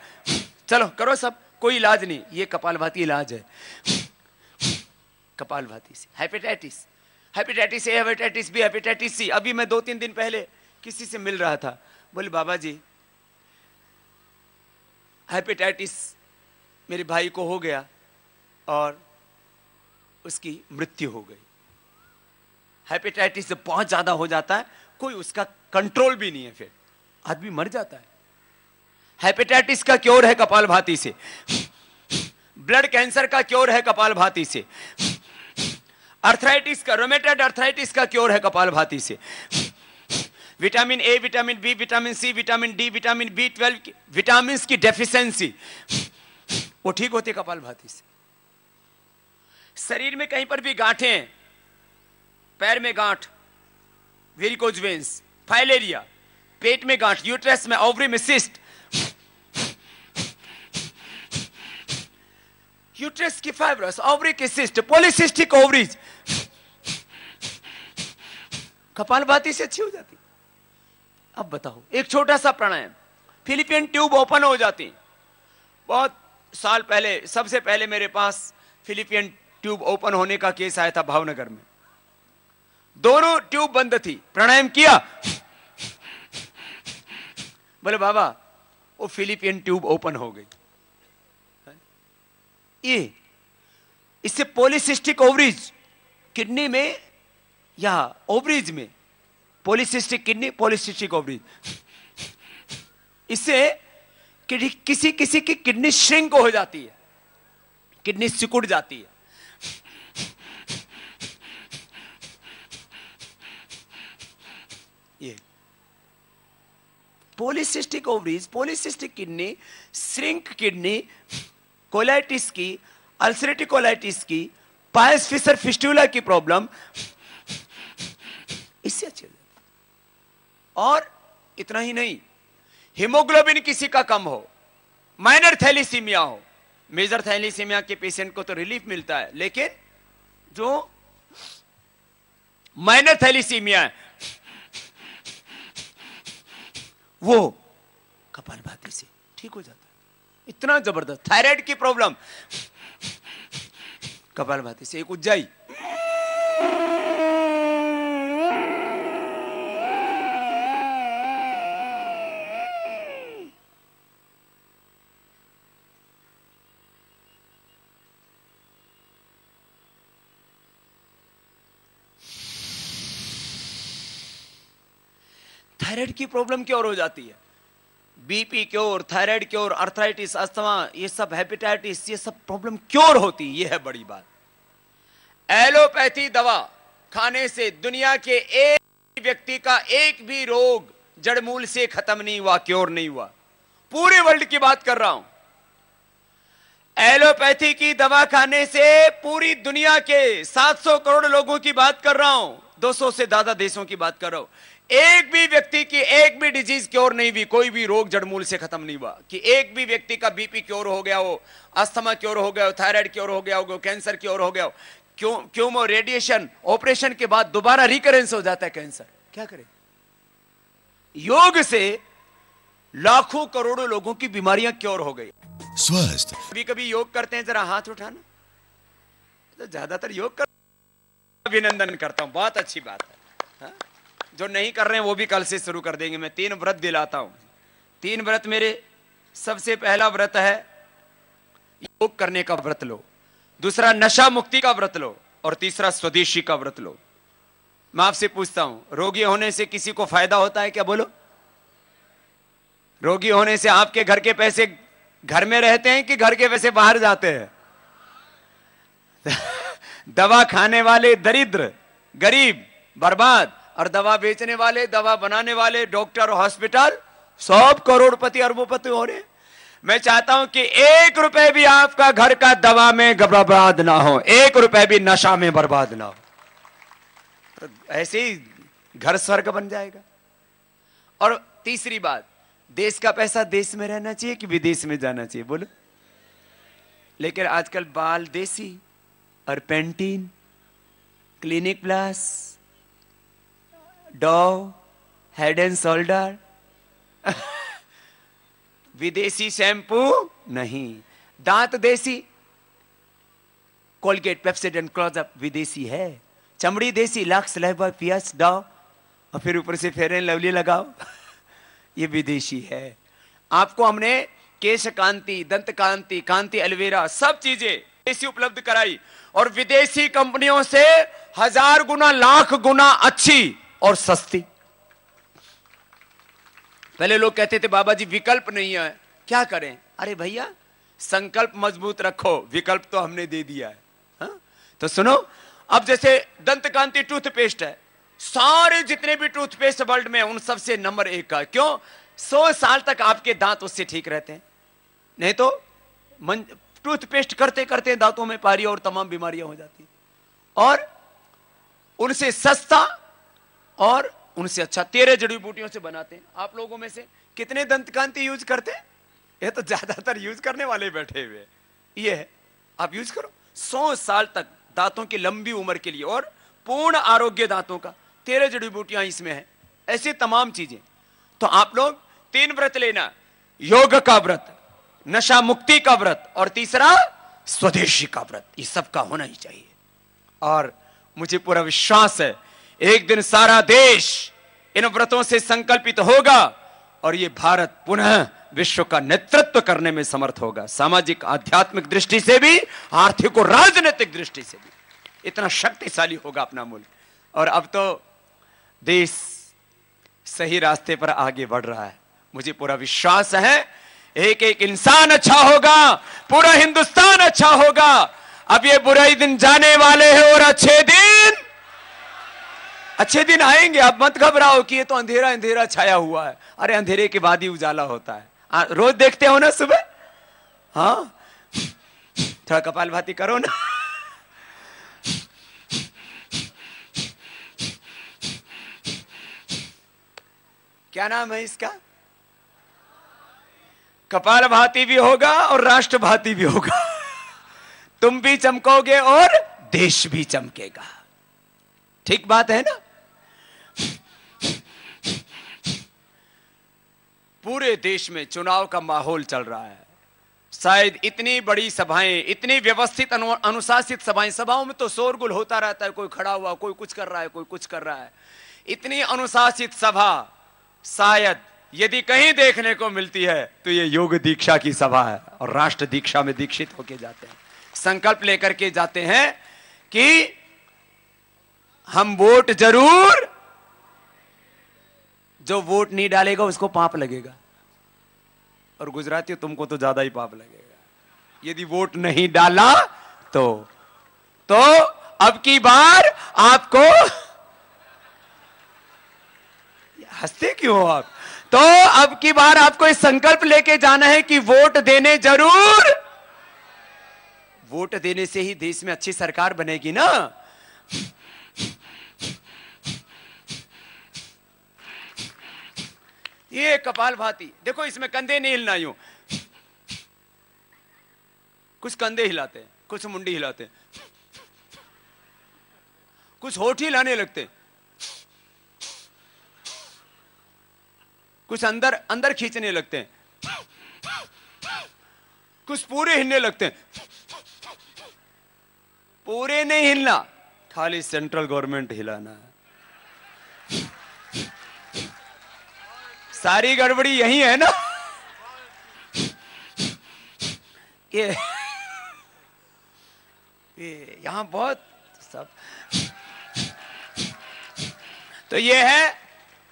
चलो करो सब, कोई इलाज नहीं, ये कपालभाती इलाज है। कपालभाती से hepatitis, hepatitis A, hepatitis B, hepatitis C. अभी मैं 2-3 दिन पहले किसी से मिल रहा था, बोले बाबा जी हेपेटाइटिस मेरे भाई को हो गया और उसकी मृत्यु हो गई। हेपेटाइटिस बहुत ज्यादा हो जाता है, कोई उसका कंट्रोल भी नहीं है, फिर आदमी मर जाता है। हेपेटाइटिस का क्योर है कपालभाति से, ब्लड कैंसर का क्योर है कपालभाति से, अर्थराइटिस का, रोमेटॉइड अर्थराइटिस का क्योर है कपालभाति से, vitamin A, vitamin B, vitamin C, vitamin D, vitamin B12 vitamin की डेफिशिएंसी वो ठीक होती है कपालभाति से। शरीर में कहीं पर भी गांठें, पैर में गांठ, वेरिकोज वेन्स, फाइलेरिया, पेट में गांठ, यूट्रस में, ओवरी में सिस्ट, यूट्रस की फाइब्रस, ओवरी की सिस्ट, पॉलीसिस्टिक ओवरीज, कपालभाति से अच्छी हो जाती। अब बताओ, एक छोटा सा प्राणायाम, फिलिपियन ट्यूब ओपन हो जाती। बहुत साल पहले, सबसे पहले मेरे पास फिलिपियन ट्यूब ओपन होने का केस आया था भावनगर में। दोनों ट्यूब बंद थी, प्राणायाम किया, बोले बाबा वो फिलिपियन ट्यूब ओपन हो गई। ये इससे पॉलीसिस्टिक ओवरीज, किडनी में या ओवरीज में, पॉलीसिस्टिक किडनी, पॉलीसिस्टिक ओवरीज, इससे किसी किसी की किडनी श्रिंक हो जाती है, किडनी सिकुड़ जाती है। ये polycystic ovaries, polycystic kidney, shrink kidney, colitis की, अल्सरेटिव कोलाइटिस की, पायस फिशर फिस्टुला की प्रॉब्लम इससे अच्छी हो जाती। और इतना ही नहीं, हीमोग्लोबिन किसी का कम हो, माइनर थैलीसीमिया हो, मेजर थैलीसीमिया के पेशेंट को तो रिलीफ मिलता है, लेकिन जो माइनर थैलीसीमिया है वो कपालभाति से ठीक हो जाता है। इतना जबरदस्त। थायराइड की प्रॉब्लम कपालभाति से। एक उज्जाई, थायराइड की प्रॉब्लम क्योर हो जाती है, BP cure, thyroid cure, arthritis, asthma, ये सब, हेपेटाइटिस, ये सब प्रॉब्लम क्योर होती। ये है बड़ी बात। एलोपैथी दवा खाने से दुनिया के एक व्यक्ति का एक भी रोग जड़मूल से खत्म नहीं हुआ, क्योर नहीं हुआ। पूरे वर्ल्ड की बात कर रहा हूं। एलोपैथी की दवा खाने से पूरी दुनिया के 700 करोड़ लोगों की बात कर रहा हूं, 200 से ज्यादा देशों की बात कर रहा हूं। एक भी व्यक्ति की एक भी डिजीज क्योर नहीं हुई, कोई भी रोग जड़मूल से खत्म नहीं हुआ कि एक भी व्यक्ति का बीपी क्योर हो गया हो, अस्थमा क्योर हो गया हो, थायराइड क्योर हो गया हो, कैंसर क्योर हो गया हो। क्यों रेडिएशन ऑपरेशन के बाद दोबारा रिकरेंस हो जाता है कैंसर, क्या करें। योग से लाखों करोड़ों लोगों की बीमारियां क्योर हो गई। स्वस्थ कभी कभी योग करते हैं, जरा हाथ उठाना, तो ज्यादातर योग कर, अभिनंदन करता हूं, बहुत अच्छी बात है। हा? जो नहीं कर रहे हैं वो भी कल से शुरू कर देंगे। मैं 3 व्रत दिलाता हूं। 3 व्रत मेरे, सबसे पहला व्रत है योग करने का व्रत लो, दूसरा नशा मुक्ति का व्रत लो, और तीसरा स्वदेशी का व्रत लो। मैं आपसे पूछता हूं, रोगी होने से किसी को फायदा होता है क्या? बोलो। रोगी होने से आपके घर के पैसे घर में रहते हैं कि घर के पैसे बाहर जाते हैं? दवा खाने वाले दरिद्र, गरीब, बर्बाद, और दवा बेचने वाले, दवा बनाने वाले, डॉक्टर, हॉस्पिटल, सब करोड़पति अरबोपति हो रहे। मैं चाहता हूं कि 1 रुपए भी आपका घर का दवा में बर्बाद ना हो, 1 रुपए भी नशा में बर्बाद ना हो, तो ऐसे ही घर स्वर्ग बन जाएगा। और तीसरी बात, देश का पैसा देश में रहना चाहिए कि विदेश में जाना चाहिए? बोलो। लेकिन आजकल बाल देसी और Pantene, Clinic Plus, Dove, Head and Shoulder, विदेशी शैम्पू नहीं, दांत देसी, कोलगेट, पेप्सोडेंट, क्लोजअप विदेशी है, चमड़ी देसी, लक्स, लाइफबॉय, पियर्स, डव, और फिर ऊपर से फेयर एंड लवली लगाओ, ये विदेशी है। आपको हमने केश कांति, दंत कांति, कांति एलोवेरा, सब चीजें देसी उपलब्ध कराई, और विदेशी कंपनियों से 1000 गुना, लाख गुना अच्छी और सस्ती। पहले लोग कहते थे बाबा जी विकल्प नहीं है, क्या करें? अरे भैया संकल्प मजबूत रखो, विकल्प तो हमने दे दिया है। हाँ? तो सुनो, अब जैसे दंतकांति टूथपेस्ट है, सारे जितने भी टूथपेस्ट वर्ल्ड में उन सबसे नंबर 1 का। क्यों? 100 साल तक आपके दांत उससे ठीक रहते हैं। नहीं तो टूथपेस्ट करते करते दांतों में पारियां और तमाम बीमारियां हो जाती हैं। और उनसे सस्ता और उनसे अच्छा 13 जड़ी बूटियों से बनाते हैं। आप लोगों में से कितने दंतकांति यूज करते हैं? ये तो ज्यादातर यूज करने वाले बैठे हुए। ये है, आप यूज करो 100 साल तक दांतों की लंबी उम्र के लिए और पूर्ण आरोग्य दांतों का। 13 जड़ी बूटियां इसमें है, ऐसे तमाम चीजें। तो आप लोग 3 व्रत लेना, योग का व्रत, नशा मुक्ति का व्रत और तीसरा स्वदेशी का व्रत। ये सब का होना ही चाहिए। और मुझे पूरा विश्वास है एक दिन सारा देश इन व्रतों से संकल्पित होगा और ये भारत पुनः विश्व का नेतृत्व करने में समर्थ होगा। सामाजिक आध्यात्मिक दृष्टि से भी, आर्थिक और राजनीतिक दृष्टि से भी इतना शक्तिशाली होगा अपना मुल्क। और अब तो देश सही रास्ते पर आगे बढ़ रहा है। मुझे पूरा विश्वास है एक एक इंसान अच्छा होगा, पूरा हिंदुस्तान अच्छा होगा। अब ये बुरे दिन जाने वाले हैं और अच्छे दिन आएंगे। अब मत घबराओ कि ये तो अंधेरा अंधेरा छाया हुआ है। अरे अंधेरे के बाद ही उजाला होता है। रोज देखते हो ना सुबह? हाँ, थोड़ा कपालभाति करो ना। क्या नाम है इसका? कपालभाति भी होगा और राष्ट्रभाति भी होगा। तुम भी चमकोगे और देश भी चमकेगा। ठीक बात है ना? पूरे देश में चुनाव का माहौल चल रहा है। शायद इतनी बड़ी सभाएं, इतनी व्यवस्थित अनुशासित सभाओं में तो शोरगुल होता रहता है। कोई खड़ा हुआ, कोई कुछ कर रहा है, कोई कुछ कर रहा है। इतनी अनुशासित सभा शायद यदि कहीं देखने को मिलती है तो ये योग दीक्षा की सभा है। और राष्ट्र दीक्षा में दीक्षित होके जाते हैं, संकल्प लेकर के जाते हैं कि हम वोट जरूर, जो वोट नहीं डालेगा उसको पाप लगेगा। और गुजराती तुमको तो ज्यादा ही पाप लगेगा यदि वोट नहीं डाला तो अब की बार आपको, हंसते क्यों हो आप? तो अब की बार आपको इस संकल्प लेके जाना है कि वोट देने जरूर। वोट देने से ही देश में अच्छी सरकार बनेगी ना। ये कपालभाति देखो, इसमें कंधे नहीं हिलना यूं। कुछ कंधे हिलाते हैं, कुछ मुंडी हिलाते हैं, कुछ होठ हिलाने लगते हैं, कुछ अंदर अंदर खींचने लगते हैं, कुछ पूरे हिलने लगते हैं। पूरे नहीं हिलना, खाली सेंट्रल गवर्नमेंट हिलाना है। सारी गड़बड़ी यही है ना। ये यहां बहुत सब। तो ये है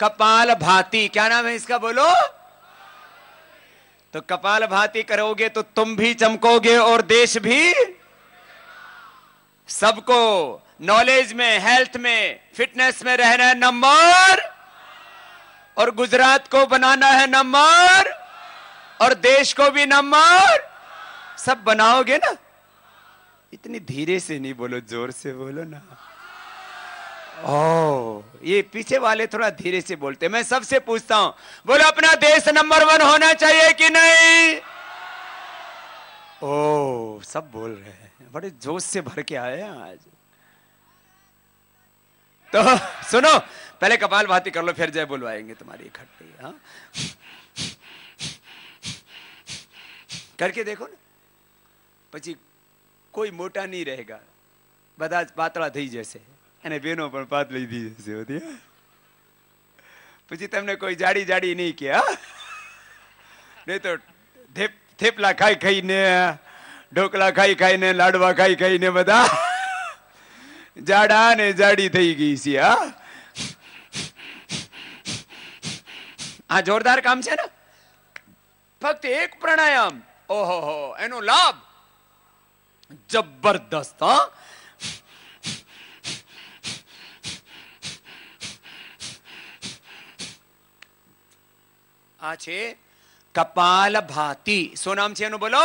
कपालभाति। क्या नाम है इसका बोलो? तो कपालभाति करोगे तो तुम भी चमकोगे और देश भी। सबको नॉलेज में, हेल्थ में, फिटनेस में रहना है नंबर, और गुजरात को बनाना है नंबर, और देश को भी नंबर। सब बनाओगे ना? इतनी धीरे से नहीं बोलो, जोर से बोलो ना। ये पीछे वाले थोड़ा धीरे से बोलते। मैं सबसे पूछता हूं, बोलो अपना देश नंबर 1 होना चाहिए कि नहीं? सब बोल रहे हैं, बड़े जोश से भर के आए हैं आज। तो सुनो, पहले कपालभाति कर लो, फिर जय बुलवाएंगे तुम्हारी इकट्ठी। हाँ, करके देखो ना, પછી કોઈ મોટા નહીં રહેગા, બધા જ પાતળા થઈ જશે અને બેનો પણ પાતળી થઈ જશે હોતી। પછી તમને કોઈ જાડી જાડી નહીં કે, નહીં તો થેપલા ખાઈ ખાઈને, ઢોકળા ખાઈ ખાઈને, લાડવા ખાઈ ખાઈને બધા જાડા ને જાડી થઈ ગઈ છે। આ જોરદાર કામ છે ને। फक्त एक प्राणायाम, ओहो हो एनो लाभ जबरदस्त। हाँ, આ છે કપાલભાતિ. શું નામ છે એનું બોલો?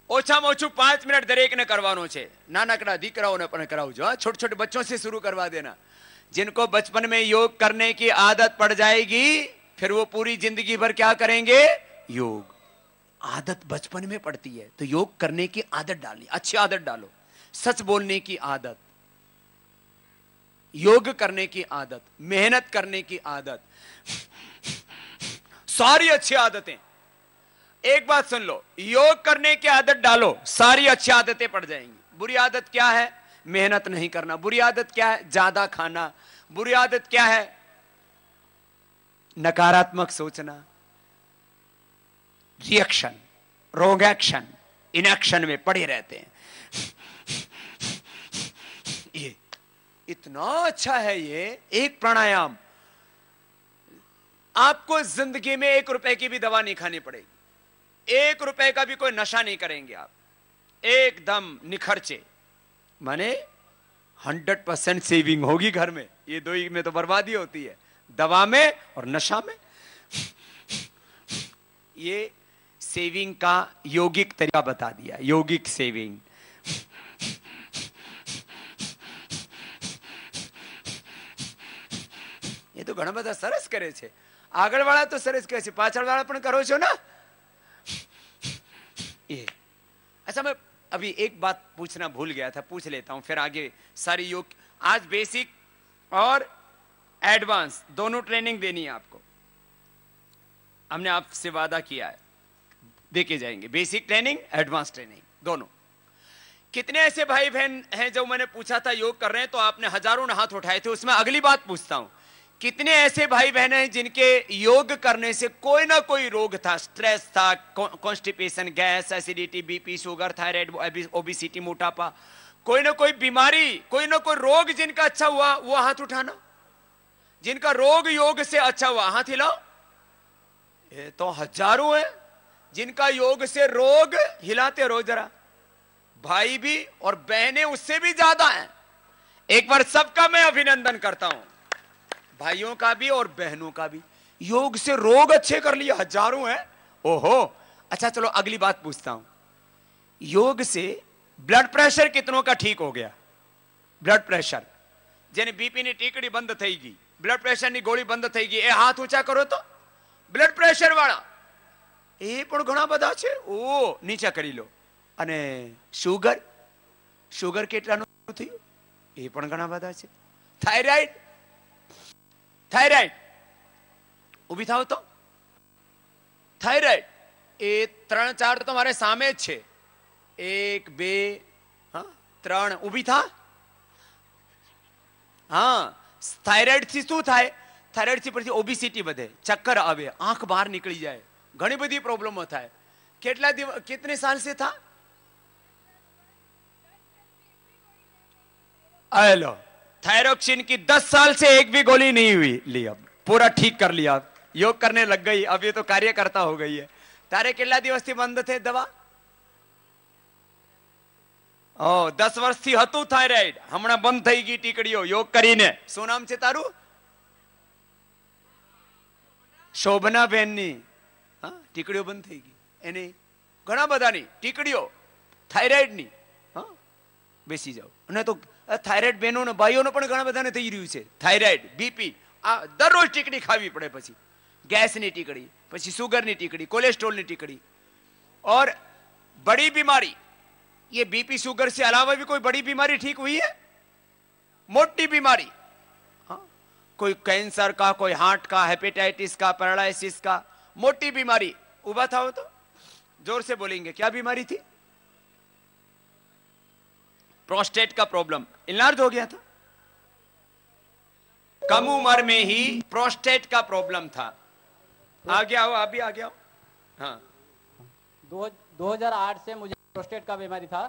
ઓછામાં ઓછું 5 મિનિટ દરેકને કરવાનો છે. નાનકડા દીકરાઓને પણ કરાવજો. हाँ, छोटे छोटे बच्चों से शुरू करवा देना. जिनको बचपन में योग करने की आदत पड़ जाएगी फिर वो पूरी जिंदगी भर क्या करेंगे? योग. आदत बचपन में पड़ती है तो योग करने की आदत डालनी, अच्छी आदत डालो. सच बोलने की आदत, योग करने की आदत, मेहनत करने की आदत, सारी अच्छी आदतें. एक बात सुन लो, योग करने की आदत डालो, सारी अच्छी आदतें पड़ जाएंगी. बुरी आदत क्या है? मेहनत नहीं करना. बुरी आदत क्या है? ज्यादा खाना. बुरी आदत क्या है? नकारात्मक सोचना, रिएक्शन, रोग एक्शन, इनएक्शन में पड़े रहते हैं. ये इतना अच्छा है. ये एक प्राणायाम आपको जिंदगी में 1 रुपए की भी दवा नहीं खानी पड़ेगी. 1 रुपए का भी कोई नशा नहीं करेंगे आप. एकदम निखर्चे, माने 100% सेविंग होगी घर में. ये दो ही में तो बर्बादी होती है, दवा में और नशा में. ये सेविंग का योगिक तरीका बता दिया, योगिक सेविंग. ये तो घणा બધા સરસ કરે છે. આગળવાળા તો સરસ કરે છે, પાછળવાળા પણ કરો છો ना. ये अच्छा, मैं अभी एक बात पूछना भूल गया था, पूछ लेता हूं फिर आगे सारी योग. आज बेसिक और एडवांस दोनों ट्रेनिंग देनी है आपको. हमने आपसे वादा किया है, देके जाएंगे. बेसिक ट्रेनिंग, एडवांस ट्रेनिंग दोनों. कितने ऐसे भाई बहन हैं जो मैंने पूछा था योग कर रहे हैं तो आपने हजारों ने हाथ उठाए थे. उसमें अगली बात पूछता हूं, कितने ऐसे भाई बहन हैं जिनके योग करने से कोई ना कोई रोग था? स्ट्रेस था, constipation, gas, acidity, BP, sugar, thyroid, obesity, मोटापा, कोई ना कोई बीमारी, कोई ना कोई रोग जिनका अच्छा हुआ वो हाथ उठाना. जिनका रोग योग से अच्छा हुआ हाथ हिलाओ. ये तो हजारों हैं जिनका योग से रोग, हिलाते रहो जरा. भाई भी और बहनें उससे भी ज्यादा हैं. एक बार सबका मैं अभिनंदन करता हूं, भाइयों का भी और बहनों का भी. योग से रोग अच्छे कर लिए हजारों हैं. ओहो. अच्छा चलो अगली बात पूछता हूं, योग से ब्लड प्रेशर कितनों का ठीक हो गया? ब्लड प्रेशर जेने बीपी ની ટીકડી બંધ થઈ ગઈ, બ્લડ પ્રેશર ની ગોળી બંધ થઈ ગઈ, એ હાથ ઊંચા કરો તો. બ્લડ પ્રેશર વાળા એ પણ ઘણા બધા છે. ઓ નીચે કરી લો. અને શુગર, શુગર કેટલાનું થયું? એ પણ ઘણા બધા છે. થાઇરોઇડ, થાઇરોઇડ ઊભી થાવ તો. થાઇરોઇડ એ 3-4 તો મારે સામે જ છે. 1 2 હા 3 ઊભી થા. હા, થાઇરોઇડ થી શું થાય? થાઇરોઇડ થી પછી ઓબેસિટી વધે, ચક્કર આવે, આંખ બહાર નીકળી જાય, ઘણી બધી પ્રોબ્લેમો થાય. કેટલા દિવસ, कितने साल से था? हेलो, थायरोक्सिन की 10 साल से एक भी गोली नहीं हुई ली. अब पूरा ठीक कर लिया, योग करने लग गई, अब ये तो कार्यकर्ता हो गई है. तारे કેટલા દિવસથી બંધ थे दवा? 10 વર્ષથી હતું થાઇરોઇડ, હમણાં બંધ થઈ ગઈ ટીકડીઓ योग કરીને. શું નામ છે તારું? શોભના બેનની. હા, ટીકડીઓ બંધ થઈ ગઈ. એની ઘણા બધાની ટીકડીઓ થાઇરોઇડની. હા, બેસી જાઓ. અને તો થાઇરોઇડ બહેનો ને ભાઈઓને પણ ઘણા બધાને થઈ રહ્યું છે થાઇરોઇડ, બીપી. આ દરરોજ ટીકડી ખાવી પડે, પછી ગેસની ટીકડી, પછી शुगर टीकड़ी, कोलेस्ट्रॉल टीकड़ी. और बड़ी बीमारी, ये बीपी शुगर से अलावा भी कोई बड़ी बीमारी ठीक हुई है? मोटी बीमारी, हाँ, कोई कैंसर का, कोई हार्ट का, हेपेटाइटिस का, पैरालिसिस का, मोटी बीमारी. उबा था हो तो जोर से बोलेंगे, क्या बीमारी थी? प्रोस्टेट का प्रॉब्लम, इनलार्ज हो गया था. कम उम्र में ही प्रोस्टेट का प्रॉब्लम था. आ गया हो, आप भी आ गया हो. हाँ, 2008 से मुझे प्रोस्टेट का बीमारी था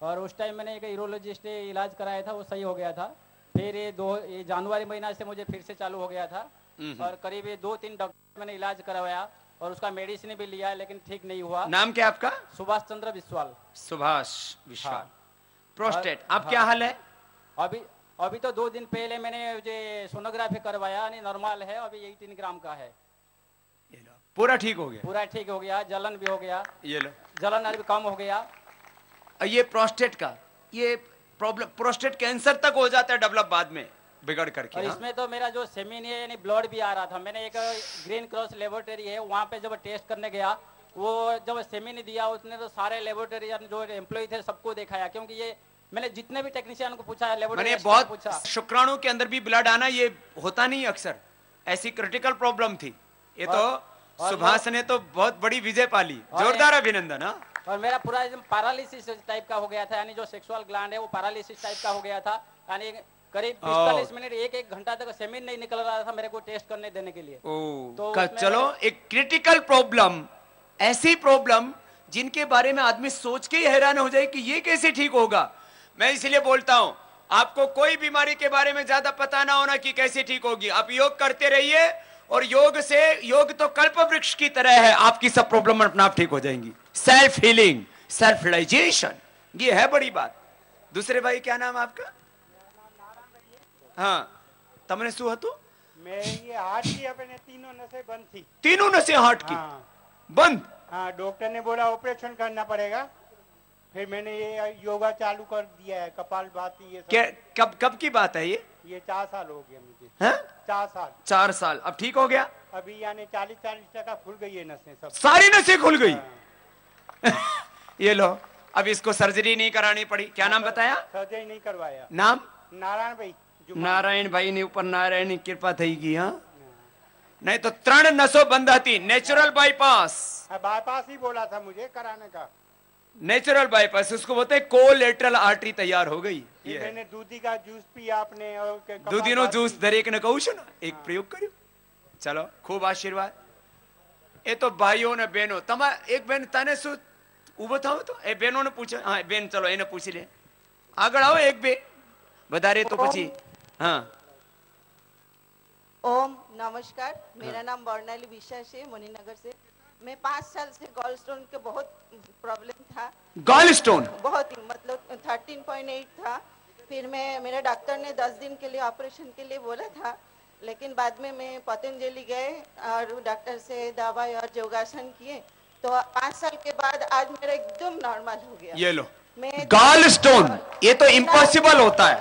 और उस टाइम मैंने एक यूरोलॉजिस्ट से इलाज कराया था, वो सही हो गया था. फिर ये जनवरी महीना से मुझे फिर से चालू हो गया था और करीब 2-3 डॉक्टर मैंने इलाज करवाया और उसका मेडिसिन भी लिया लेकिन ठीक नहीं हुआ। नाम क्या आपका? सुभाष चंद्र विश्वाल। सुभाष विश्वाल। हाँ। प्रोस्टेट, अब हाँ। क्या हाल है? अभी तो 2 दिन पहले मैंने जो सोनोग्राफी करवाया, यानी नॉर्मल है, अभी 18 ग्राम का है। ये लो, पूरा ठीक हो गया? पूरा ठीक हो गया, जलन भी हो गया। ये लो, जलन अभी कम हो गया। ये प्रोस्टेट का ये प्रॉब्लम, प्रोस्टेट कैंसर तक हो जाता है डेवलप बाद में बिगड़ करके। और हाँ? इसमें तो मेरा जो सेमिन है यानी ब्लड भी आ रहा था। मैंने एक ग्रीन क्रॉस लेबोरेटरी है, वहाँ पे जब टेस्ट करने गया, वो जब सेमिन दिया उसने तो सारे लेबोरेटरी जो एम्प्लॉय थे सबको दिखाया, क्योंकि ये मैंने जितने भी टेक्नीशियन को पूछा है, मैंने लेबोरेटरी बहुत पूछा। शुक्राणु के अंदर भी ब्लड आना ये होता नहीं अक्सर, ऐसी क्रिटिकल प्रॉब्लम थी। ये तो सुभाष ने तो बहुत बड़ी विजय पाली, जोरदार अभिनंदन। हाँ, और मेरा पूरा एकदम पैरालिसिस टाइप का हो गया था, यानी जो सेक्सुअल ग्लैंड है वो पैरालिसिस टाइप का हो गया था, यानी करीब 45 मिनट 1 घंटा तक सेमिन नहीं निकल रहा था मेरे को टेस्ट करने देने के लिए। तो चलो, एक क्रिटिकल प्रॉब्लम, ऐसी प्रॉब्लम जिनके बारे में आदमी सोच के ही हैरान हो जाए कि ये कैसे ठीक होगा। मैं इसलिए बोलता हूं, आपको कोई बीमारी के बारे में ज्यादा पता ना होना कि कैसे ठीक होगी, आप योग करते रहिए, और योग तो कल्प वृक्ष की तरह है, आपकी सब प्रॉब्लम अपने आप ठीक हो जाएंगी। सेल्फ हीलिंग, सेल्फ रियलाइजेशन, ये है बड़ी बात। दूसरे भाई, क्या नाम आपका? हाँ, तमने शू हतु? मैं ये हार्ट की अपने तीनों नसें बंद थी। तीनों नसें हार्ट की? हाँ। बंद? हाँ, डॉक्टर ने बोला ऑपरेशन करना पड़ेगा। फिर मैंने ये योगा चालू कर दिया है, कपालभाति ये सब। कब की बात है ये 4 साल हो गया मुझे। है? 4 साल। 4 साल, अब ठीक हो गया? अभी यानी 40-40% खुल गई है नसें सब। सारी नसें खुल गई? हाँ। ये लो, अब इसको सर्जरी नहीं करानी पड़ी। क्या नाम बताया? सर्जरी नहीं करवाया। नाम? नारायण भाई। नारायण भाई ने ऊपर नारायण की कृपा थी की। हाँ, नहीं तो 3 नसों बंद थी। नेचुरल बाईपास, बाईपास ही बोला था मुझे कराने का। नेचुरल बाईपास, उसको बोलते हैं कोलेटरल आर्टरी तैयार हो गई। ये मैंने दूधी का जूस पिया आपने, और दूधी नो जूस दरेक ने कहू ना, एक प्रयोग કર્યો। चलो, खूब आशीर्वाद। એ તો ભાઈઓ ને બહેનો, તમારે એક બેન તને શું ઊભો થાવ તો એ બહેનો ને પૂછે। હા બેન, ચલો એને પૂછી લે, આગળ આવો એક બે, વધારે તો પછી। हाँ, ओम नमस्कार, मेरा नाम वर्णाली विश्वास है, मणिनगर से। मैं 5 साल से गॉल स्टोन के बहुत प्रॉब्लम था। गॉल स्टोन बहुत ही, मतलब 13.8 था। फिर मेरे डॉक्टर ने 10 दिन के लिए ऑपरेशन के लिए बोला था, लेकिन बाद में मैं पतंजलि गए और डॉक्टर से दवाई और योगासन किए, तो 5 साल के बाद आज मेरा एकदम नॉर्मल हो गया। ये लो, गॉल स्टोन, ये तो इम्पॉसिबल होता है,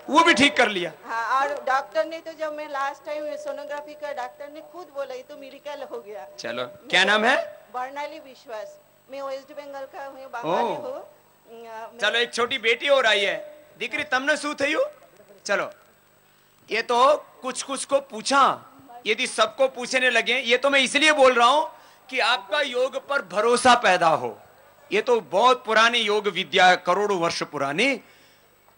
वो भी ठीक कर लिया। हाँ, और डॉक्टर ने तो जब मैं लास्ट टाइम सोनोग्राफी का, डॉक्टर ने खुद बोला ये तो मिरेकल हो गया। चलो, क्या नाम है? वर्णाली विश्वास, मैं वेस्ट बंगाल का हूँ, बंगाली हूँ। चलो, एक छोटी बेटी और आई है। दीकरी, तमने शू थयु? चलो, ये तो कुछ को पूछा, यदि सबको पूछने लगे, ये तो मैं इसलिए बोल रहा हूं कि आपका योग पर भरोसा पैदा हो। ये तो बहुत पुरानी योग विद्या है, करोड़ों वर्ष पुरानी,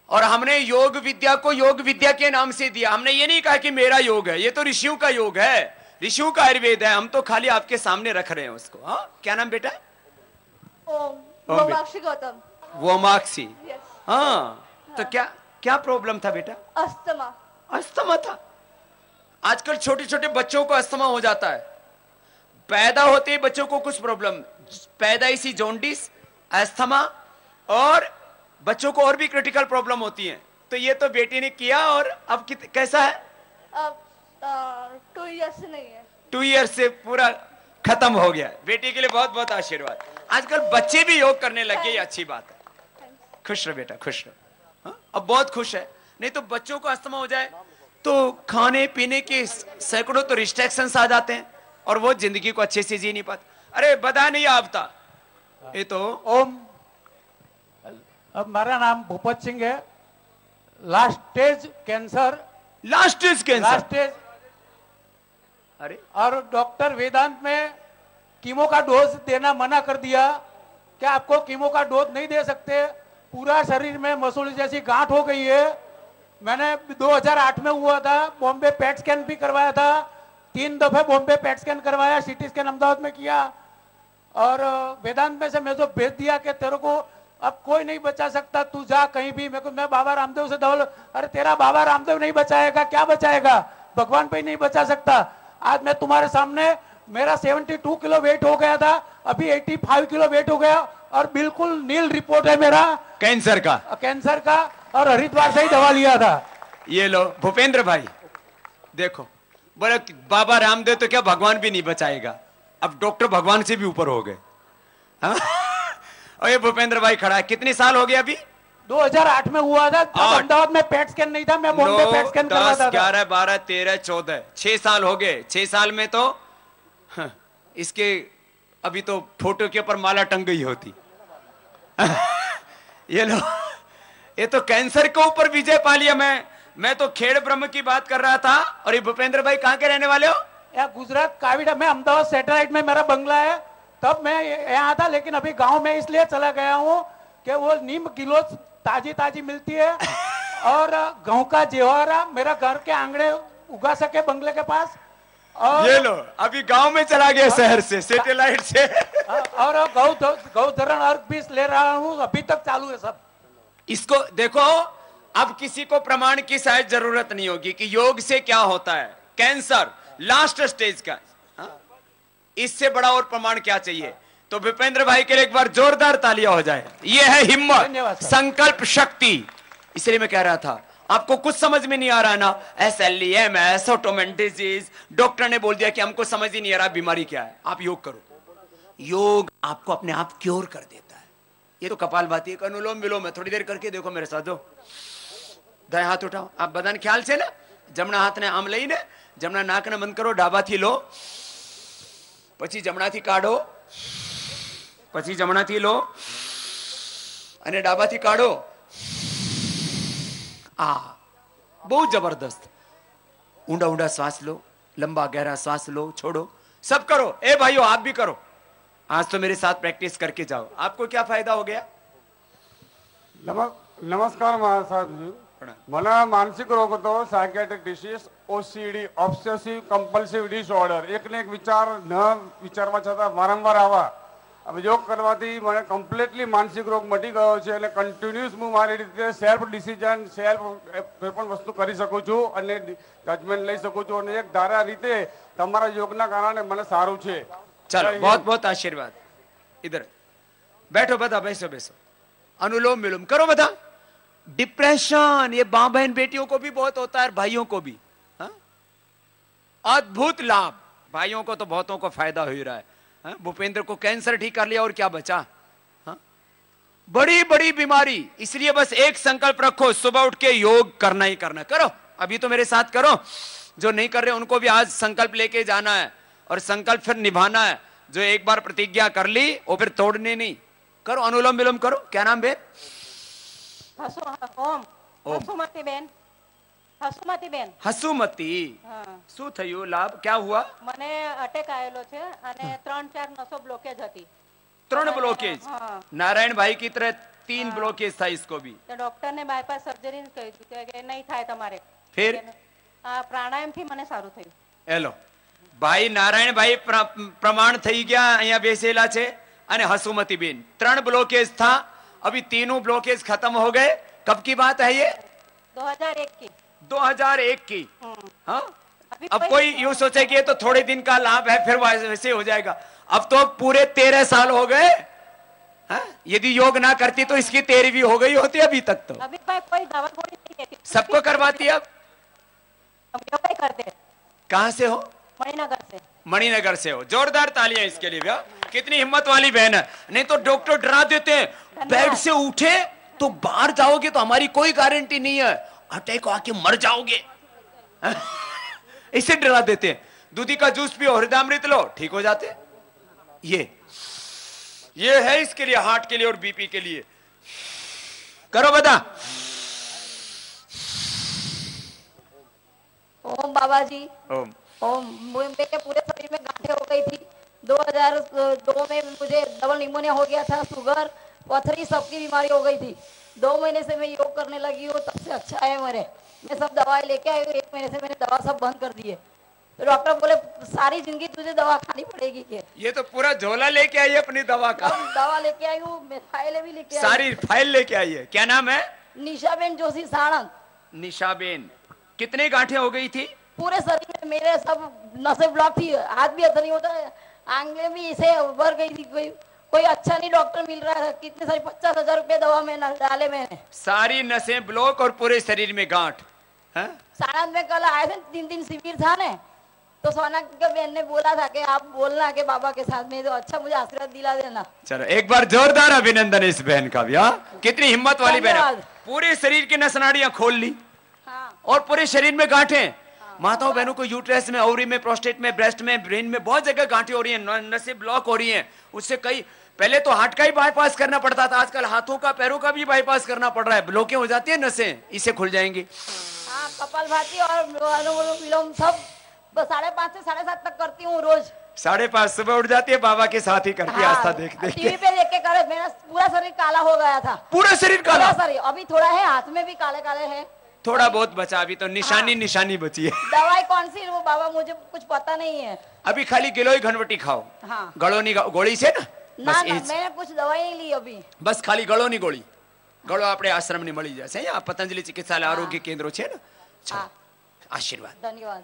और हमने योग विद्या को योग विद्या के नाम से दिया। हमने ये नहीं कहा कि मेरा योग है, ये तो ऋषियों का योग है, ऋषियों का आयुर्वेद है, हम तो खाली आपके सामने रख रहे हैं उसको। हाँ, क्या नाम बेटा? ओम वोमाक्षी गौतम। वोमाक्षी, हाँ, तो क्या प्रॉब्लम था बेटा? अस्थमा। अस्थमा था। आजकल छोटे छोटे बच्चों को अस्थमा हो जाता है, पैदा होते ही बच्चों को कुछ प्रॉब्लम, पैदाइशी जॉन्डिस, अस्थमा, और बच्चों को और भी क्रिटिकल प्रॉब्लम होती है। तो ये तो बेटी ने किया, और अब कैसा है? अब 2 इयर्स से नहीं है, 2 इयर्स से पूरा खत्म हो गया। बेटी के लिए बहुत बहुत आशीर्वाद। आजकल बच्चे भी योग करने लग गए, ये अच्छी बात है। खुश रहो बेटा, खुश रहो। हाँ? अब बहुत खुश है, नहीं तो बच्चों को अस्थमा हो जाए तो खाने पीने के सैकड़ों तो रिस्ट्रिक्शंस आ जाते हैं, और वो जिंदगी को अच्छे से जी नहीं पाते। अरे बता नहीं आपता ये तो। ओम, अब मेरा नाम भूपत सिंह है। Last stage cancer. Last stage cancer? Last stage. अरे, और डॉक्टर वेदांत में कीमो का डोज देना मना कर दिया। क्या आपको कीमो का डोज नहीं दे सकते? पूरा शरीर में मसूल जैसी गांठ हो गई है। मैंने 2008 में हुआ था, बॉम्बे पेट स्कैन भी करवाया था, 3 दफे बॉम्बे पेट स्कैन करवाया, सीटी स्कैन अहमदाबाद में किया, और वेदांत में से मैं तो भेज दिया कि तेरे को अब कोई नहीं बचा सकता, तू जा कहीं भी। मैं बाबा रामदेव से दौड़, अरे तेरा बाबा रामदेव नहीं बचाएगा, क्या बचाएगा? भगवान पे ही नहीं बचा सकता। आज मैं तुम्हारे सामने, मेरा 72 किलो वेट हो गया था, अभी 85 किलो वेट हो गया और बिल्कुल नील रिपोर्ट है मेरा कैंसर का। और हरिद्वार से ही दवा लिया था। ये लो भूपेंद्र भाई, देखो बोले बाबा रामदेव तो क्या भगवान भी नहीं बचाएगा, अब डॉक्टर भगवान से भी ऊपर हो गए। और ये भूपेंद्र भाई खड़ा है, कितने साल हो गए अभी? 2008 में हुआ था, अहमदाबाद में पेट स्कैन नहीं था, मैं बॉम्बे पेट स्कैन कर रहा था। 11, 12, 13, 14, 6 साल हो गए। 6 साल में तो इसके अभी तो फोटो के ऊपर माला टंग गई होती। ये लो, ये तो कैंसर के ऊपर विजय पा लिया। मैं तो खेड़ ब्रह्म की बात कर रहा था। और ये भूपेंद्र भाई कहाँ के रहने वाले हो? या गुजरात काविड़ा में, अहमदाबाद सैटेलाइट में मेरा बंगला है, तब मैं यहाँ था। लेकिन अभी गांव में इसलिए चला गया हूँ कि वो नीम गिलोच ताजी मिलती है और गेहूं का जेवारा मेरा घर के आंगने उगा सके बंगले के पास। और ये लो, अभी गांव में चला गया शहर से, सैटेलाइट से। और गौधरण अर्घ भी ले रहा हूँ, अभी तक चालू है सब। इसको देखो, अब किसी को प्रमाण की शायद जरूरत नहीं होगी कि योग से क्या होता है। कैंसर लास्ट स्टेज का, इससे बड़ा और प्रमाण क्या चाहिए? तो भूपेंद्र भाई के लिए एक बार जोरदार तालियां हो जाए। ये है हिम्मत, संकल्प शक्ति। इसलिए मैं कह रहा था, आपको कुछ समझ में नहीं आ रहा ना, SLEMS, ऑटोमेन डिजीज, डॉक्टर ने बोल दिया कि हमको समझ ही नहीं आ रहा बीमारी क्या है। आप योग करो, योग आपको अपने आप क्योर कर देता है। ये तो कपालभाति, एक अनुलोम विलोम है, थोड़ी देर करके देखो मेरे साथ। दो दाएं हाथ उठाओ, आप बदन ख्याल से ना, जमना हाथ ने आम लई ने, जमना नाक ने बंद करो, डाबा थी लो, પછી જમણાથી કાઢો, પછી જમણાથી લો અને ડાબાથી કાઢો। बहुत जबरदस्त। ऊंडा ऊंडा श्वास लो, लंबा गहरा श्वास लो, छोड़ो, सब करो। ए भाइयों आप भी करो, आज तो मेरे साथ प्रैक्टिस करके जाओ। आपको क्या फायदा हो गया? नमस्कार महाराज जी, मला मानसिक रोग होतो, psychiatric disease, OCD, obsessive compulsive disorder. एक ने एक विचार न विचारवा छતાં વારંવાર આવા। હવે યોગ કરવાથી મને કમ્પ્લીટલી માનસિક રોગ મટી ગયો છે અને કન્ટિન્યુઅસ હું મારી રીતે સેલ્ફ ડિસિઝન, સેલ્ફ કોઈ પણ વસ્તુ કરી શકું છું અને જજમેન્ટ લઈ શકું છું અને એક ધારા રીતે તમારા યોગના કારણે મને સારું છે। चलो, बहुत बहुत आशीर्वाद। इधर बैठो, बता, बैसो बैसो, अनुलोम विलोम करो बता। डिप्रेशन ये मां बहन बेटियों को भी बहुत होता है, भाइयों को भी। अद्भुत लाभ, भाइयों को तो बहुतों को फायदा हो ही रहा है। भूपेंद्र को कैंसर ठीक कर लिया और क्या बचा? बड़ी बड़ी बीमारी। इसलिए बस एक संकल्प रखो, सुबह उठ के योग करना ही करना। करो, अभी तो मेरे साथ करो। जो नहीं कर रहे उनको भी आज संकल्प लेके जाना है और संकल्प फिर निभाना है। जो एक बार प्रतिज्ञा कर ली वो फिर तोड़ने नहीं। करो, अनुलोम विलोम करो। क्या नाम बेन? હસુમતી। શું થયું? લાભ क्या हुआ? મને અટેક આવેલો છે અને 3-4 નસો બ્લોકેજ હતી। 3 ब्लॉकेज? नारायण भाई की तरह 3 ब्लॉकेज था इसको भी। તો ડોક્ટર ને બાયપાસ સર્જરી કહ્યું કે નહીં થાય તમારે। फिर પ્રાણાયામ થી મને સારું થયું। हेलो भाई, नारायण भाई प्रमाण થઈ ગયા, અહીંયા બેસેલા છે। અને હસુમતી બેન 3 ब्लॉकेज था, अभी तीनों ब्लॉकेज खत्म हो गए। कब की बात है ये? 2001 की। 2001 की। हाँ, अब कोई यूं सोचे कि ये तो थोड़े दिन का लाभ है फिर वैसे हो जाएगा। अब तो पूरे 13 साल हो गए। यदि योग ना करती तो इसकी 13वीं हो गई होती अभी तक तो। अभी कोई दवा गोली नहीं देती, सबको करवाती। अब योग ही करते। कहाँ से हो? मणिनगर से। मणिनगर से हो। जोरदार तालियां इसके लिए भैया, कितनी हिम्मत वाली बहन है। नहीं तो डॉक्टर डरा देते हैं, बेड से उठे तो बाहर जाओगे तो हमारी कोई गारंटी नहीं है, अटैक आके मर जाओगे। इसे डरा देते हैं। दूधी का जूस पियो, हृदयामृत लो, ठीक हो जाते। ये है इसके लिए, हार्ट के लिए और बीपी के लिए। करो बता। ओम बाबा जी, ओम ओम। मेरे पूरे शरीर में गांठें हो गई थी। 2002 में मुझे डबल निमोनिया हो गया था, शुगर, पथरी, सबकी बीमारी हो गई थी। 2 महीने से मैं योग करने लगी हूँ, तब से अच्छा है मेरे। मैं सब दवाई लेके आई हूँ, 1 महीने से मैंने दवा सब बंद कर दी है। तो डॉक्टर बोले सारी जिंदगी तुझे दवा खानी पड़ेगी। के ये तो पूरा झोला लेके आई है अपनी दवा का। दवा लेके आई हूँ, मैं फाइलें भी लेके आई। सारी फाइल लेके आई है। क्या नाम है? निशाबेन जोशी साणंद। निशाबेन, कितने गांठें हो गई थी? पूरे शरीर में मेरे सब नसें ब्लॉक थी, हाथ भी अच्छा नहीं होता है, आंगलें भी इसे भर गई थी। कोई अच्छा नहीं डॉक्टर मिल रहा है। कितने सारी 50,000 रुपए दवा में डाले मैंने। सारी नसें ब्लॉक और पूरे शरीर में गांठ। सारनाथ में कल आए थे, 3 दिन शिविर था ने, तो सोना के बहन ने बोला था कि आप बोलना के बाबा के साथ में, तो अच्छा मुझे आशीर्वाद दिला देना। चलो एक बार जोरदार अभिनंदन इस बहन का भी। कितनी हिम्मत वाली बहन है। पूरे शरीर की नस नाड़ियां खोल ली और पूरे शरीर में गांठें। माताओं बहनों को यूट्रस में, ओवरी में, प्रोस्टेट में, ब्रेस्ट में, ब्रेन में बहुत जगह गांठें हो रही हैं, नसें ब्लॉक हो रही हैं। उससे कई पहले तो हार्ट का ही बाईपास करना पड़ता था, आजकल हाथों का, पैरों का भी बाईपास करना पड़ रहा है। ब्लॉकें हो जाती है नसें, इसे खुल जाएंगी। हाँ, कपालभाति और अनुलोम सब 5:30 से 7:30 तक करती हूँ रोज। 5:30 सुबह उठ जाती है, बाबा के साथ ही करती है। आस्था देख देख टीवी पे देख के कर, मेरा पूरा शरीर काला हो गया था। पूरा शरीर काला? पूरा शरीर। अभी थोड़ा है, हाथ में भी काले काले है, थोड़ा बहुत बचा, अभी तो निशानी बची है। दवाई कौन सी वो बाबा मुझे कुछ पता नहीं है। अभी खाली गिलोय घनवटी खाओ। हाँ। गड़ोनी गोली से ना मैंने कुछ दवाई नहीं ली अभी, बस खाली गड़ोनी गोली। गड़ो આપણે આશ્રમની મળી જશે, અહીંયા પતંજલિ ચિકિત્સાલય આરોગ્ય કેન્દ્રો છે ને। આશીર્વાદ, ધન્યવાદ।